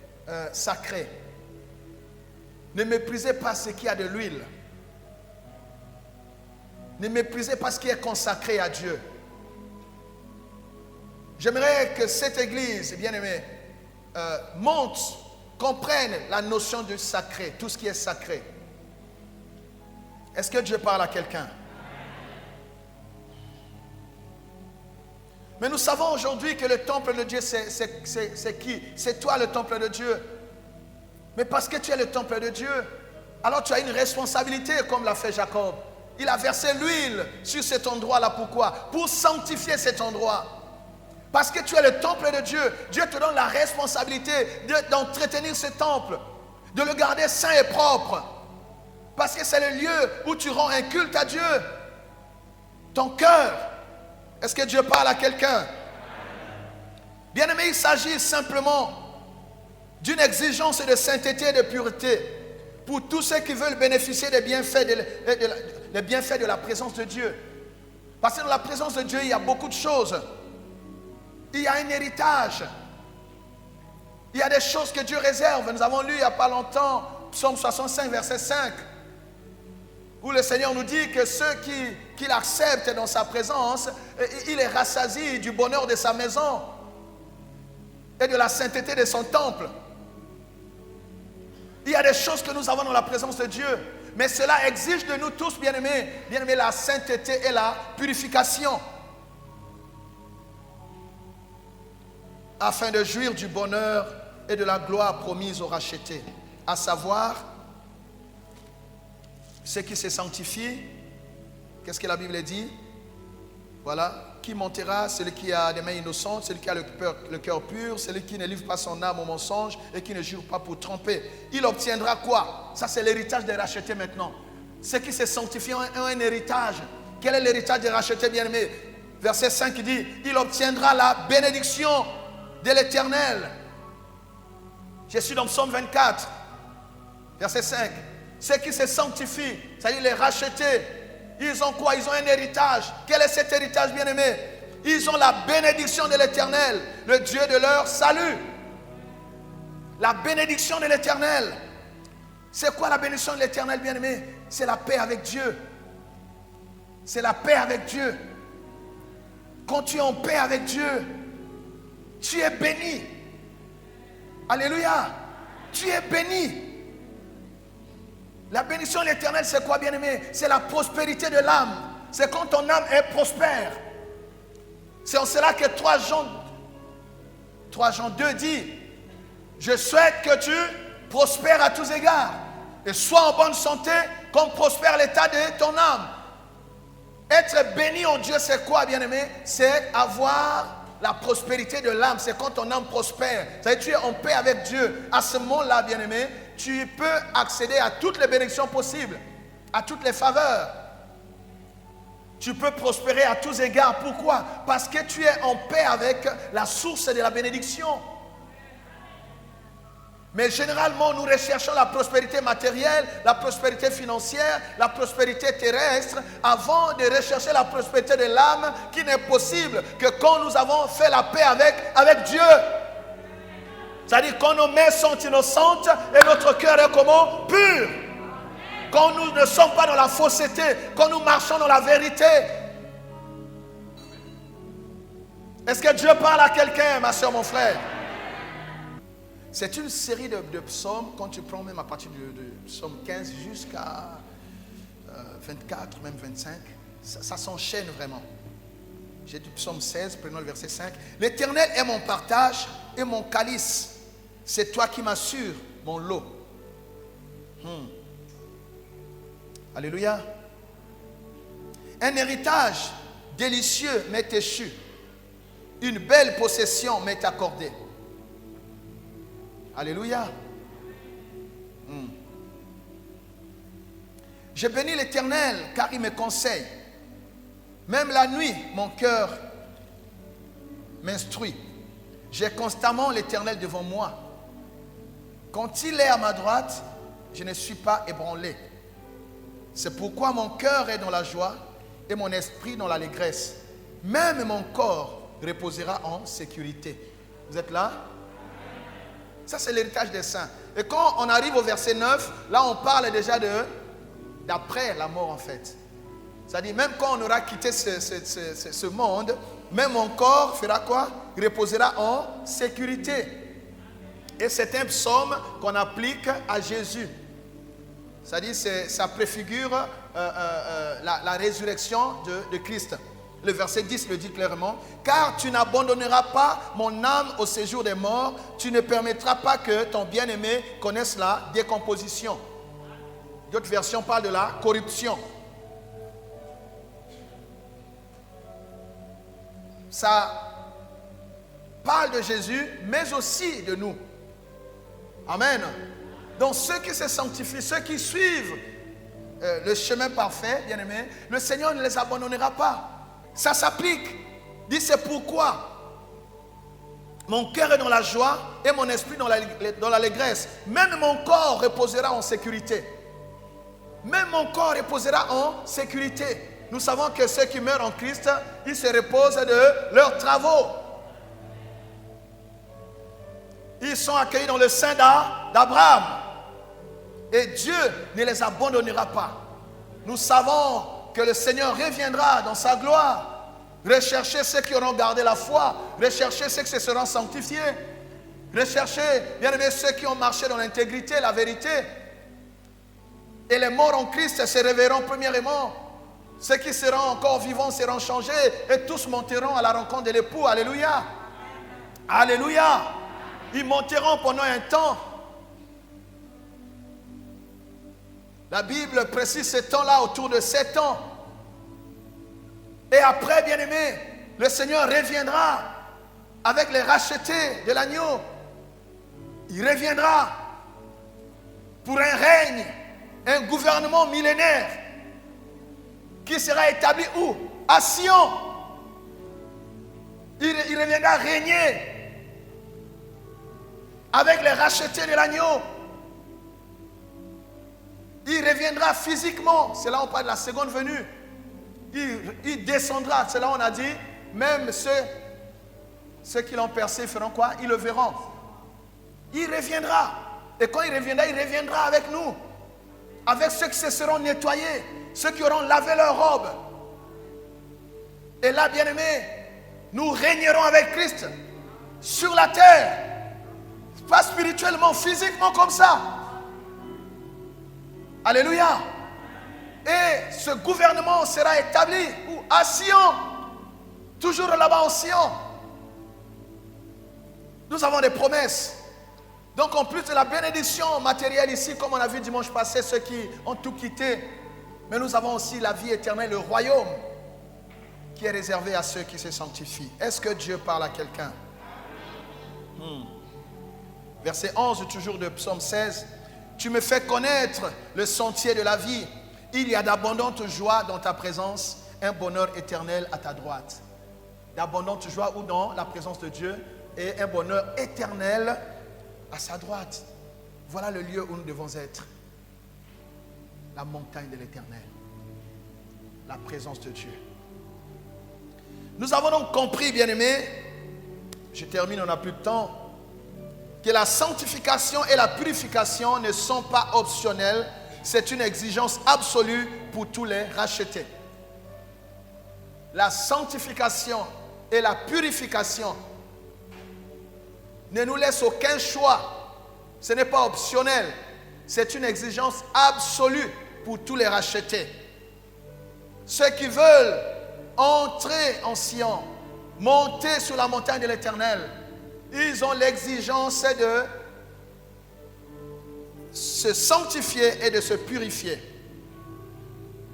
[SPEAKER 1] sacré. Ne méprisez pas ce qui a de l'huile. Ne méprisez pas ce qui est consacré à Dieu. J'aimerais que cette église, bien-aimée, monte, comprenne la notion du sacré, tout ce qui est sacré. Est-ce que Dieu parle à quelqu'un? Mais nous savons aujourd'hui que le temple de Dieu, c'est qui? C'est toi le temple de Dieu. Mais parce que tu es le temple de Dieu, alors tu as une responsabilité comme l'a fait Jacob. Il a versé l'huile sur cet endroit-là. Pourquoi? Pour sanctifier cet endroit. Parce que tu es le temple de Dieu. Dieu te donne la responsabilité d'entretenir ce temple, de le garder saint et propre. Parce que c'est le lieu où tu rends un culte à Dieu. Ton cœur. Est-ce que Dieu parle à quelqu'un? Bien-aimé, il s'agit simplement d'une exigence de sainteté et de pureté pour tous ceux qui veulent bénéficier des bienfaits de la présence de Dieu. Parce que dans la présence de Dieu, il y a beaucoup de choses. Il y a un héritage. Il y a des choses que Dieu réserve. Nous avons lu il n'y a pas longtemps, Psaume 65, verset 5, où le Seigneur nous dit que ceux qui l'acceptent dans sa présence, il les rassasie du bonheur de sa maison et de la sainteté de son temple. Il y a des choses que nous avons dans la présence de Dieu, mais cela exige de nous tous, bien-aimés, la sainteté et la purification, afin de jouir du bonheur et de la gloire promise aux rachetés, à savoir ceux qui se sanctifient. Qu'est-ce que la Bible dit? Voilà. Qui montera? Celui qui a des mains innocentes, celui qui a le cœur pur, celui qui ne livre pas son âme au mensonge et qui ne jure pas pour tromper. Il obtiendra quoi? Ça, c'est l'héritage des rachetés maintenant. Ceux qui se sanctifient ont un héritage. Quel est l'héritage des rachetés, bien-aimés? Verset 5 dit, il obtiendra la bénédiction de l'Éternel. Je suis dans Psaume 24, verset 5. Ceux qui se sanctifient, c'est-à-dire les rachetés, ils ont quoi? Ils ont un héritage. Quel est cet héritage, bien-aimé? Ils ont la bénédiction de l'Éternel, le Dieu de leur salut. La bénédiction de l'Éternel. C'est quoi la bénédiction de l'Éternel, bien-aimé? C'est la paix avec Dieu. C'est la paix avec Dieu. Quand tu es en paix avec Dieu, tu es béni. Alléluia. Tu es béni. La bénédiction de l'Éternel, c'est quoi, bien-aimé? C'est la prospérité de l'âme. C'est quand ton âme est prospère. C'est en cela que 3 Jean 2 dit, je souhaite que tu prospères à tous égards et sois en bonne santé comme prospère l'état de ton âme. Être béni en Dieu, c'est quoi, bien-aimé? C'est avoir la prospérité de l'âme. C'est quand ton âme prospère. C'est-à-dire tu es en paix avec Dieu. À ce moment-là, bien-aimé, tu peux accéder à toutes les bénédictions possibles, à toutes les faveurs. Tu peux prospérer à tous égards. Pourquoi? Parce que tu es en paix avec la source de la bénédiction. Mais généralement, nous recherchons la prospérité matérielle, la prospérité financière, la prospérité terrestre, avant de rechercher la prospérité de l'âme, qui n'est possible que quand nous avons fait la paix avec Dieu. C'est-à-dire quand nos mains sont innocentes et notre cœur est comment? Pur. Quand nous ne sommes pas dans la fausseté, quand nous marchons dans la vérité. Est-ce que Dieu parle à quelqu'un, ma soeur, mon frère? C'est une série de psaumes, quand tu prends même à partir de psaume 15 jusqu'à 24, même 25, ça s'enchaîne vraiment. J'ai du psaume 16, prenons le verset 5. L'Éternel est mon partage et mon calice. C'est toi qui m'assures mon lot. Alléluia. Un héritage délicieux m'est échu. Une belle possession m'est accordée. Alléluia. Je bénis l'Éternel car il me conseille. Même la nuit, mon cœur m'instruit. J'ai constamment l'Éternel devant moi. Quand il est à ma droite, je ne suis pas ébranlé. C'est pourquoi mon cœur est dans la joie et mon esprit dans l'allégresse. Même mon corps reposera en sécurité. Vous êtes là? Ça, c'est l'héritage des saints. Et quand on arrive au verset 9, là, on parle déjà d'après la mort, en fait. C'est-à-dire, même quand on aura quitté ce monde, même mon corps fera quoi? Il reposera en sécurité. Et c'est un psaume qu'on applique à Jésus. C'est-à-dire, ça préfigure la résurrection de Christ. Le verset 10 le dit clairement. Car tu n'abandonneras pas mon âme au séjour des morts. Tu ne permettras pas que ton bien-aimé connaisse la décomposition. D'autres versions parlent de la corruption. Ça parle de Jésus, mais aussi de nous. Amen. Donc ceux qui se sanctifient, ceux qui suivent le chemin parfait, bien aimé, le Seigneur ne les abandonnera pas. Ça s'applique. Dit c'est pourquoi mon cœur est dans la joie et mon esprit dans l'allégresse. Même mon corps reposera en sécurité. Même mon corps reposera en sécurité. Nous savons que ceux qui meurent en Christ, ils se reposent de leurs travaux. Ils sont accueillis dans le sein d'Abraham. Et Dieu ne les abandonnera pas. Nous savons que le Seigneur reviendra dans sa gloire. Recherchez ceux qui auront gardé la foi. Recherchez ceux qui se seront sanctifiés. Recherchez, bien aimés, ceux qui ont marché dans l'intégrité, la vérité. Et les morts en Christ se réveilleront premièrement. Ceux qui seront encore vivants seront changés. Et tous monteront à la rencontre de l'époux. Alléluia. Alléluia. Ils monteront pendant un temps. La Bible précise ce temps-là autour de 7 ans. Et après, bien-aimés, le Seigneur reviendra avec les rachetés de l'agneau. Il reviendra pour un règne, un gouvernement millénaire qui sera établi où? À Sion. Il reviendra régner avec les rachetés de l'agneau. Il reviendra physiquement. C'est là on parle de la seconde venue. Il descendra. C'est là on a dit, même ceux qui l'ont percé feront quoi? Ils le verront. Il reviendra. Et quand il reviendra avec nous. Avec ceux qui se seront nettoyés. Ceux qui auront lavé leurs robes. Et là, bien-aimés, nous régnerons avec Christ sur la terre. Pas spirituellement, physiquement comme ça. Alléluia. Et ce gouvernement sera établi où? À Sion. Toujours là-bas en Sion. Nous avons des promesses. Donc en plus de la bénédiction matérielle ici, comme on a vu dimanche passé, ceux qui ont tout quitté, mais nous avons aussi la vie éternelle, le royaume, qui est réservé à ceux qui se sanctifient. Est-ce que Dieu parle à quelqu'un? Verset 11, toujours de Psaume 16. Tu me fais connaître le sentier de la vie. Il y a d'abondantes joies dans ta présence, un bonheur éternel à ta droite. D'abondantes joies ou dans la présence de Dieu et un bonheur éternel à sa droite. Voilà le lieu où nous devons être. La montagne de l'éternel. La présence de Dieu. Nous avons donc compris, bien-aimés, je termine, on n'a plus de temps, que la sanctification et la purification ne sont pas optionnelles. C'est une exigence absolue pour tous les rachetés. La sanctification et la purification ne nous laissent aucun choix. Ce n'est pas optionnel. C'est une exigence absolue pour tous les rachetés. Ceux qui veulent entrer en Sion, monter sur la montagne de l'Éternel, ils ont l'exigence de se sanctifier et de se purifier.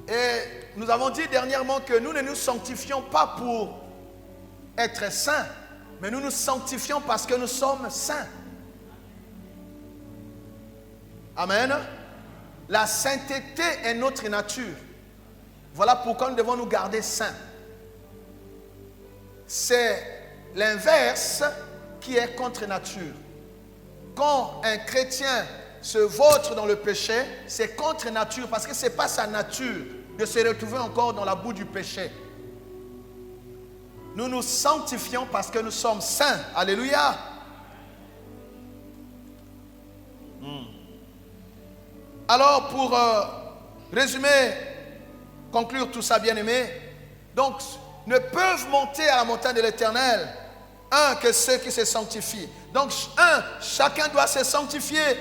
[SPEAKER 1] Et nous avons dit dernièrement que nous ne nous sanctifions pas pour être saints, mais nous nous sanctifions parce que nous sommes saints. Amen. La sainteté est notre nature. Voilà pourquoi nous devons nous garder saints. C'est l'inverse qui est contre nature. Quand un chrétien se vautre dans le péché, c'est contre nature parce que ce n'est pas sa nature de se retrouver encore dans la boue du péché. Nous nous sanctifions parce que nous sommes saints. Alléluia. Alors pour résumer, conclure tout ça, bien-aimé, donc ne peuvent monter à la montagne de l'Éternel que ceux qui se sanctifient. Donc chacun doit se sanctifier.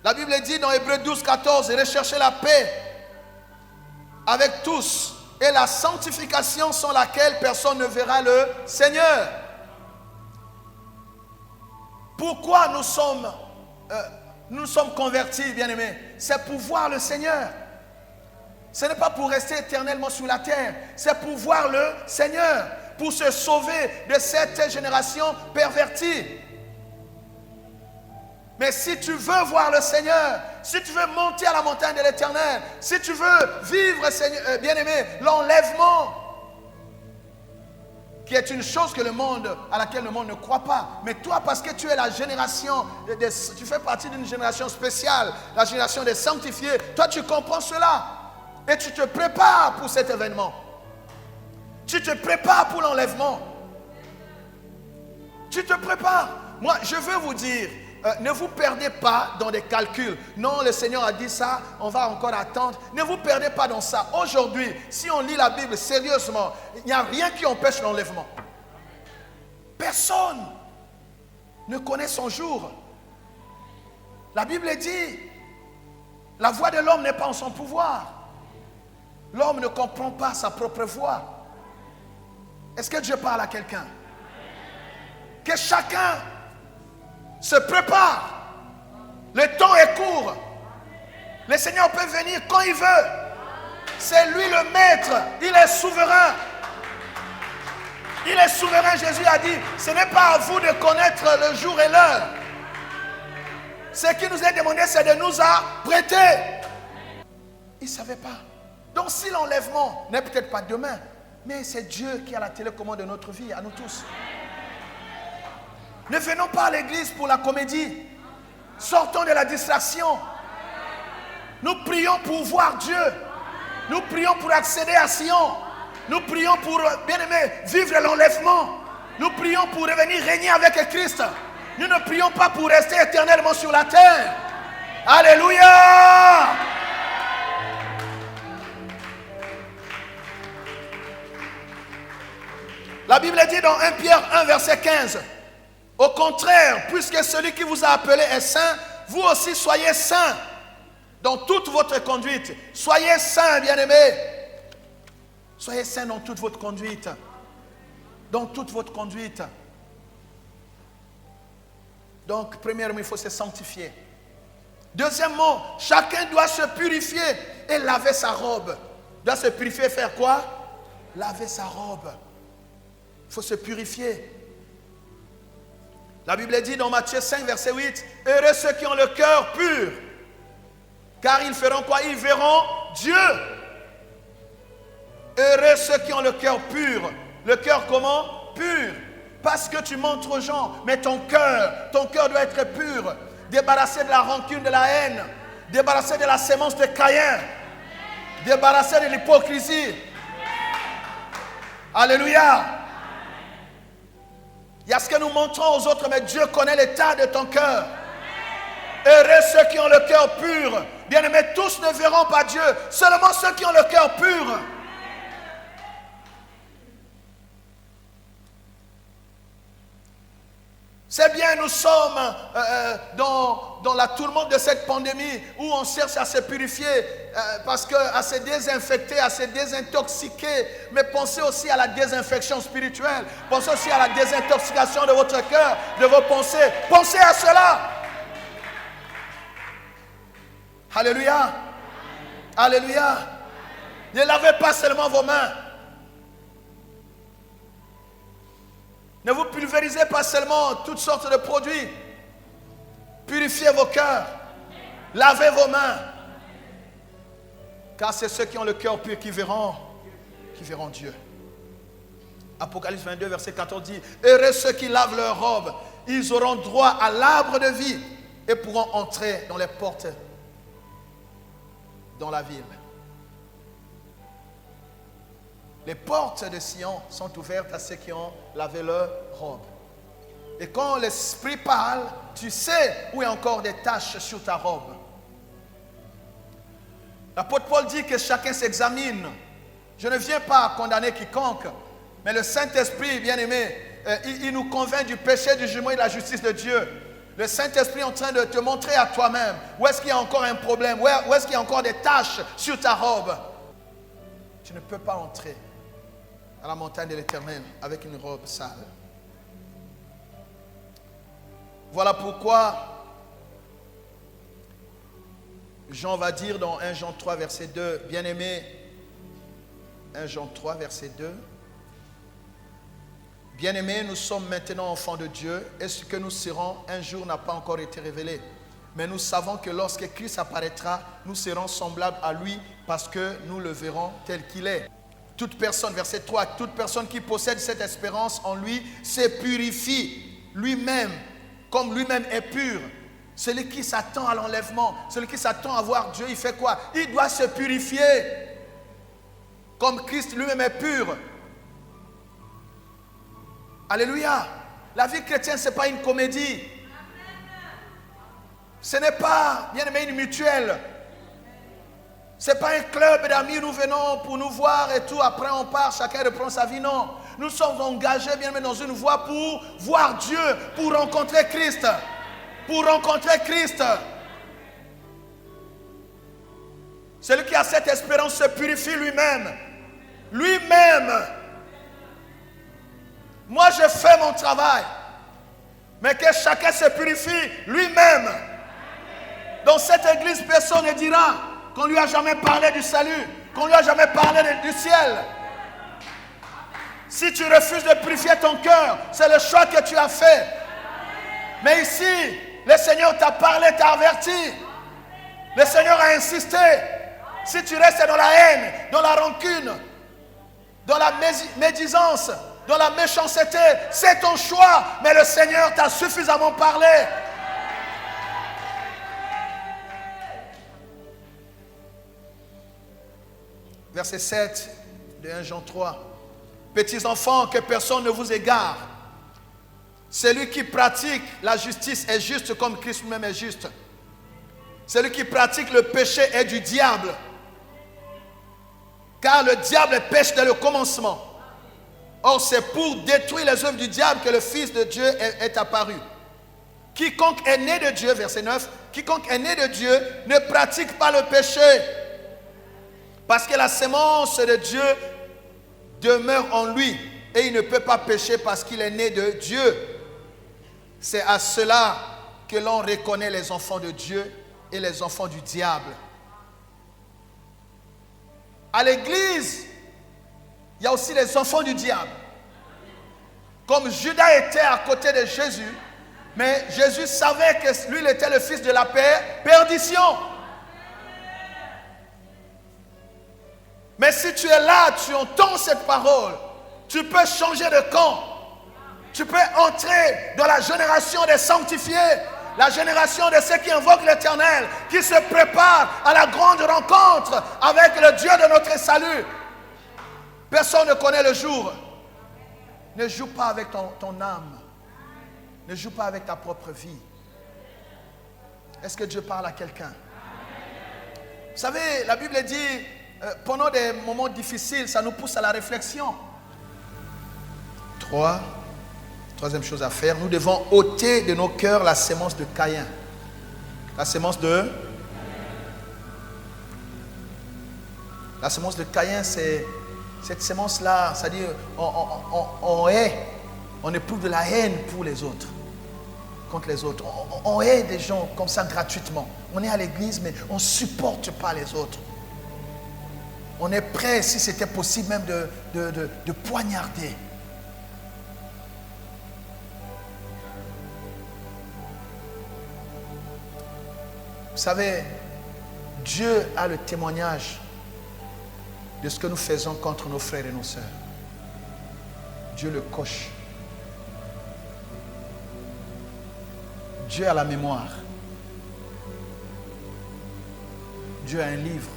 [SPEAKER 1] La Bible dit dans Hébreux 12, 14, recherchez la paix avec tous et la sanctification sans laquelle personne ne verra le Seigneur. Pourquoi nous sommes convertis, bien-aimés? C'est pour voir le Seigneur. Ce n'est pas pour rester éternellement sur la terre. C'est pour voir le Seigneur, pour se sauver de cette génération pervertie. Mais si tu veux voir le Seigneur, si tu veux monter à la montagne de l'Éternel, si tu veux vivre, Seigneur, bien-aimé, l'enlèvement, qui est une chose à laquelle le monde ne croit pas. Mais toi, parce que tu es la génération, tu fais partie d'une génération spéciale, la génération des sanctifiés, toi tu comprends cela. Et tu te prépares pour cet événement. Tu te prépares pour l'enlèvement. Tu te prépares. Moi, je veux vous dire, ne vous perdez pas dans des calculs. Non, le Seigneur a dit ça, on va encore attendre. Ne vous perdez pas dans ça. Aujourd'hui, si on lit la Bible sérieusement, il n'y a rien qui empêche l'enlèvement. Personne ne connaît son jour. La Bible dit, la voix de l'homme n'est pas en son pouvoir. L'homme ne comprend pas sa propre voix. Est-ce que Dieu parle à quelqu'un? Que chacun se prépare. Le temps est court. Le Seigneur peut venir quand il veut. C'est lui le maître. Il est souverain. Il est souverain. Jésus a dit, ce n'est pas à vous de connaître le jour et l'heure. Ce qui nous est demandé, c'est de nous apprêter. Il ne savait pas. Donc si l'enlèvement n'est peut-être pas demain, mais c'est Dieu qui a la télécommande de notre vie, à nous tous. Ne venons pas à l'église pour la comédie. Sortons de la distraction. Nous prions pour voir Dieu. Nous prions pour accéder à Sion. Nous prions pour, bien-aimés, vivre l'enlèvement. Nous prions pour revenir régner avec Christ. Nous ne prions pas pour rester éternellement sur la terre. Alléluia! La Bible dit dans 1 Pierre 1, verset 15, au contraire, puisque celui qui vous a appelé est saint, vous aussi soyez saints dans toute votre conduite. Soyez saints, bien-aimés. Soyez saints dans toute votre conduite. Dans toute votre conduite. Donc, premièrement, il faut se sanctifier. Deuxièmement, chacun doit se purifier et laver sa robe. Doit se purifier et faire quoi? Laver sa robe. Il faut se purifier. La Bible dit dans Matthieu 5, verset 8, heureux ceux qui ont le cœur pur, car ils feront quoi? Ils verront Dieu. Heureux ceux qui ont le cœur pur. Le cœur comment? Pur. Parce que tu montres aux gens, mais ton cœur doit être pur. Débarrassé de la rancune, de la haine, débarrassé de la sémence de Caïn, débarrassé de l'hypocrisie. Alléluia. Il y a ce que nous montrons aux autres, mais Dieu connaît l'état de ton cœur. Heureux ceux qui ont le cœur pur. Bien-aimés, tous ne verront pas Dieu, seulement ceux qui ont le cœur pur. C'est bien, nous sommes dans la tourmente de cette pandémie où on cherche à se purifier, parce que à se désinfecter, à se désintoxiquer. Mais pensez aussi à la désinfection spirituelle. Pensez aussi à la désintoxication de votre cœur, de vos pensées. Pensez à cela. Alléluia. Alléluia. Ne lavez pas seulement vos mains. Ne vous pulvérisez pas seulement toutes sortes de produits. Purifiez vos cœurs. Lavez vos mains. Car c'est ceux qui ont le cœur pur qui verront Dieu. Apocalypse 22, verset 14 dit, heureux ceux qui lavent leurs robes. Ils auront droit à l'arbre de vie et pourront entrer dans les portes dans la ville. Les portes de Sion sont ouvertes à ceux qui ont lavé leur robe. Et quand l'Esprit parle, tu sais où il y a encore des taches sur ta robe. L'apôtre Paul dit que chacun s'examine. Je ne viens pas condamner quiconque, mais le Saint-Esprit, bien-aimé, il nous convainc du péché, du jugement et de la justice de Dieu. Le Saint-Esprit est en train de te montrer à toi-même où est-ce qu'il y a encore un problème, où est-ce qu'il y a encore des taches sur ta robe. tu ne peux pas entrer à la montagne de l'Éternel avec une robe sale. Voilà pourquoi Jean va dire dans 1 Jean 3 verset 2, bien-aimé, 1 Jean 3 verset 2, bien-aimés, nous sommes maintenant enfants de Dieu et ce que nous serons un jour n'a pas encore été révélé. Mais nous savons que lorsque Christ apparaîtra, nous serons semblables à lui parce que nous le verrons tel qu'il est. Toute personne, verset 3, toute personne qui possède cette espérance en lui se purifie lui-même, comme lui-même est pur. Celui qui s'attend à l'enlèvement, celui qui s'attend à voir Dieu, il fait quoi? Il doit se purifier, comme Christ lui-même est pur. Alléluia. La vie chrétienne, ce n'est pas une comédie. Ce n'est pas, bien aimé, une mutuelle. Ce n'est pas un club d'amis, nous venons pour nous voir et tout, après on part, chacun reprend sa vie. Non, nous sommes engagés, bien aimé, dans une voie pour voir Dieu, pour rencontrer Christ. Pour rencontrer Christ. Celui qui a cette espérance se purifie lui-même. Lui-même. Moi, je fais mon travail. Mais que chacun se purifie lui-même. Dans cette église, personne ne dira qu'on ne lui a jamais parlé du salut, qu'on ne lui a jamais parlé du ciel. Si tu refuses de purifier ton cœur, c'est le choix que tu as fait. Mais ici, le Seigneur t'a parlé, t'a averti. Le Seigneur a insisté. Si tu restes dans la haine, dans la rancune, dans la médisance, dans la méchanceté, c'est ton choix. Mais le Seigneur t'a suffisamment parlé. Verset 7 de 1 Jean 3. Petits enfants, que personne ne vous égare. Celui qui pratique la justice est juste comme Christ lui-même est juste. Celui qui pratique le péché est du diable. Car le diable pêche dès le commencement. Or, c'est pour détruire les œuvres du diable que le Fils de Dieu est apparu. Quiconque est né de Dieu, verset 9, quiconque est né de Dieu ne pratique pas le péché. Parce que la sémence de Dieu demeure en lui et il ne peut pas pécher parce qu'il est né de Dieu. C'est à cela que l'on reconnaît les enfants de Dieu et les enfants du diable. À l'église, il y a aussi les enfants du diable. Comme Judas était à côté de Jésus, mais Jésus savait que lui, il était le fils de la perdition. Mais si tu es là, tu entends cette parole, tu peux changer de camp. Tu peux entrer dans la génération des sanctifiés, la génération de ceux qui invoquent l'Éternel, qui se préparent à la grande rencontre avec le Dieu de notre salut. Personne ne connaît le jour. Ne joue pas avec ton âme. Ne joue pas avec ta propre vie. Est-ce que Dieu parle à quelqu'un? Vous savez, la Bible dit, pendant des moments difficiles, ça nous pousse à la réflexion. Troisième chose à faire, nous devons ôter de nos cœurs la sémence de Caïn. La sémence de Caïn, c'est cette sémence-là, c'est-à-dire on hait, on éprouve de la haine pour les autres, contre les autres. On hait des gens comme ça gratuitement. On est à l'église, mais on ne supporte pas les autres. On est prêt, si c'était possible, même de poignarder. Vous savez, Dieu a le témoignage de ce que nous faisons contre nos frères et nos sœurs. Dieu le coche. Dieu a la mémoire. Dieu a un livre.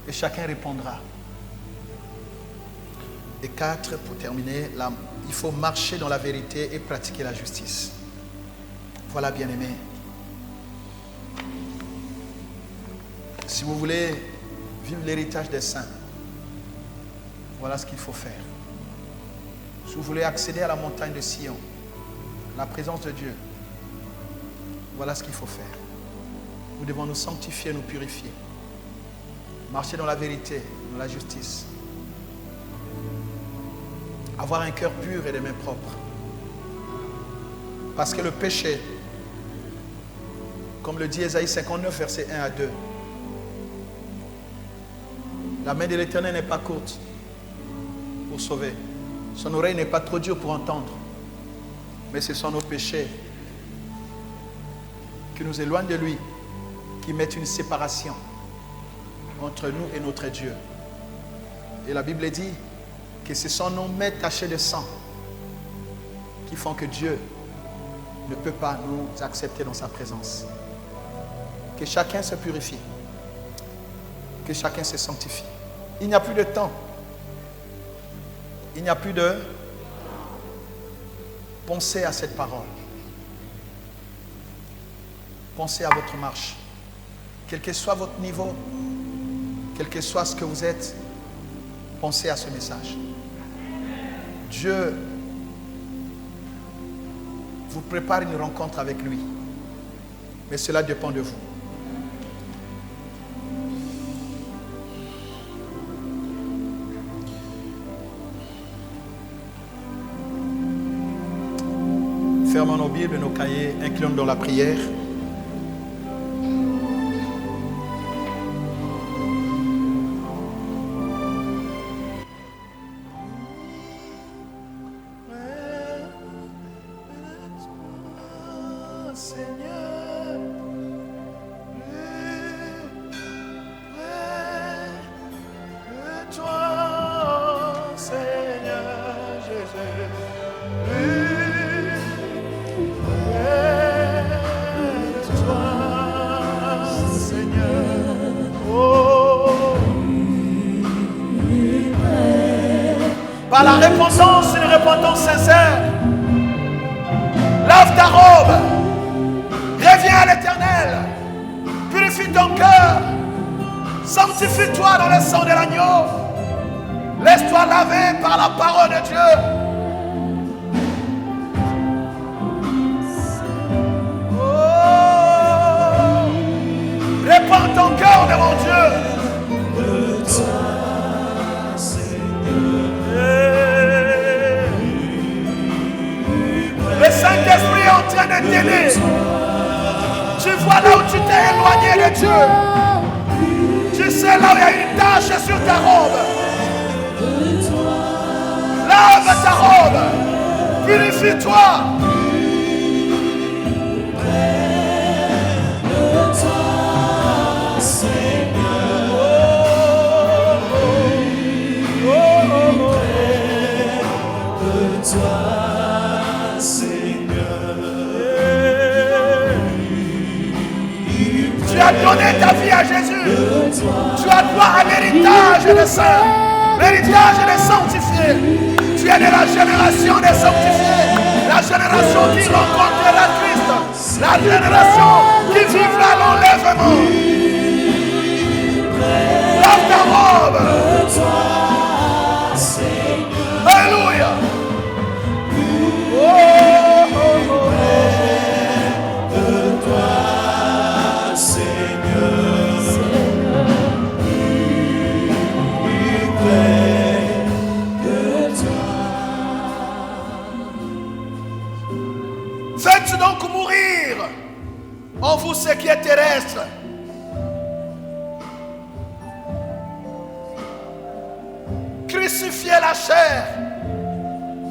[SPEAKER 1] Et chacun répondra. Et 4, pour terminer, il faut marcher dans la vérité et pratiquer la justice. Voilà, bien-aimés. Si vous voulez vivre l'héritage des saints, voilà ce qu'il faut faire. Si vous voulez accéder à la montagne de Sion, la présence de Dieu, voilà ce qu'il faut faire. Nous devons nous sanctifier, nous purifier. Marcher dans la vérité, dans la justice. Avoir un cœur pur et des mains propres. Parce que le péché, comme le dit Ésaïe 59, versets 1 à 2, la main de l'Éternel n'est pas courte pour sauver. Son oreille n'est pas trop dure pour entendre. Mais ce sont nos péchés qui nous éloignent de lui, qui mettent une séparation entre nous et notre Dieu. Et la Bible dit que ce sont nos mains tachées de sang qui font que Dieu ne peut pas nous accepter dans sa présence. Que chacun se purifie. Que chacun se sanctifie. Il n'y a plus de temps. Il n'y a plus de... Pensez à cette parole. Pensez à votre marche. Quel que soit votre niveau, quel que soit ce que vous êtes, pensez à ce message. Dieu vous prépare une rencontre avec lui. Mais cela dépend de vous. Fermons nos Bibles et nos cahiers, inclinons dans la prière. Par la repentance, une repentance sincère. Lave ta robe. Reviens à l'Éternel. Purifie ton cœur. Sanctifie-toi dans le sang de l'agneau. Laisse-toi laver par la parole de Dieu. Oh, répands ton cœur devant Dieu. Le Saint-Esprit est en train de t'aider. Tu vois là où tu t'es éloigné de Dieu. Tu sais là où il y a une tache sur ta robe. Lave ta robe. Purifie-toi. Tu as donné ta vie à Jésus. Tu as droit à l'héritage des saints, l'héritage des sanctifiés. Tu es de la génération des sanctifiés, la génération qui rencontrera Christ, la génération qui vivra l'enlèvement. Lave ta robe. Alléluia. Faites donc mourir en vous ce qui est terrestre. Crucifiez la chair.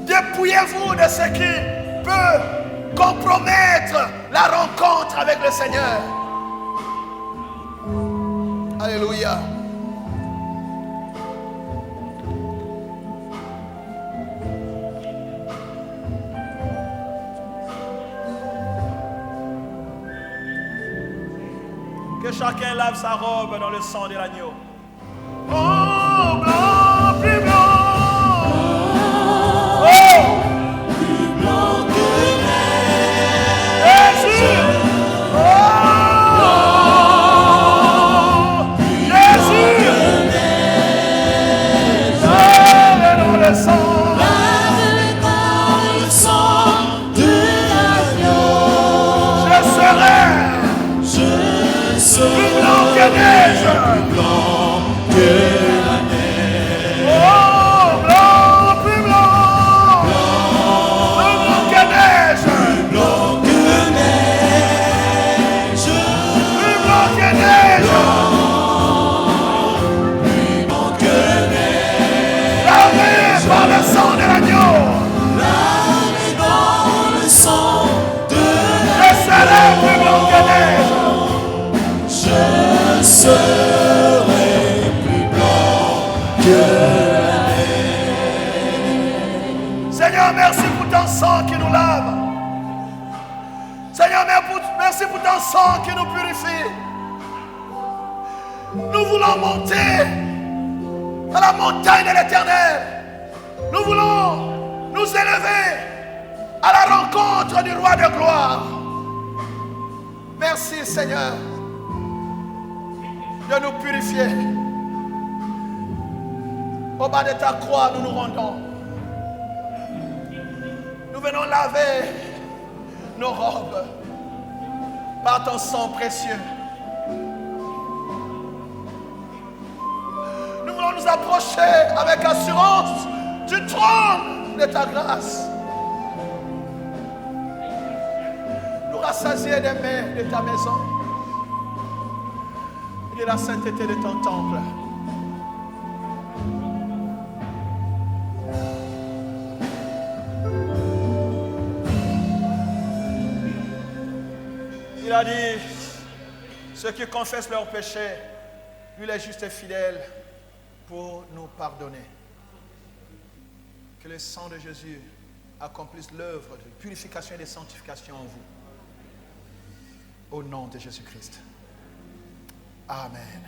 [SPEAKER 1] Dépouillez-vous de ce qui peut compromettre la rencontre avec le Seigneur. Alléluia. Que chacun lave sa robe dans le sang de l'agneau. Oh, blanc, plus blanc. Oh, plus blanc que neige. Jésus. Oh, Jésus. Lave dans le sang. Lave dans le sang de l'agneau. Je serai. Plus blanc que neige. Plus blanc Seigneur, merci pour ton sang qui nous lave. Seigneur, merci pour ton sang qui nous purifie. Nous voulons monter à la montagne de l'Éternel. Nous voulons nous élever à la rencontre du roi de gloire. Merci Seigneur de nous purifier. Au bas de ta croix, nous nous rendons. Nous venons laver nos robes par ton sang précieux. Nous voulons nous approcher avec assurance du trône de ta grâce. Nous rassasier des mains de ta maison et de la sainteté de ton temple. Il a dit, ceux qui confessent leurs péchés, lui est juste et fidèle pour nous pardonner. Que le sang de Jésus accomplisse l'œuvre de purification et de sanctification en vous. Au nom de Jésus-Christ. Amen.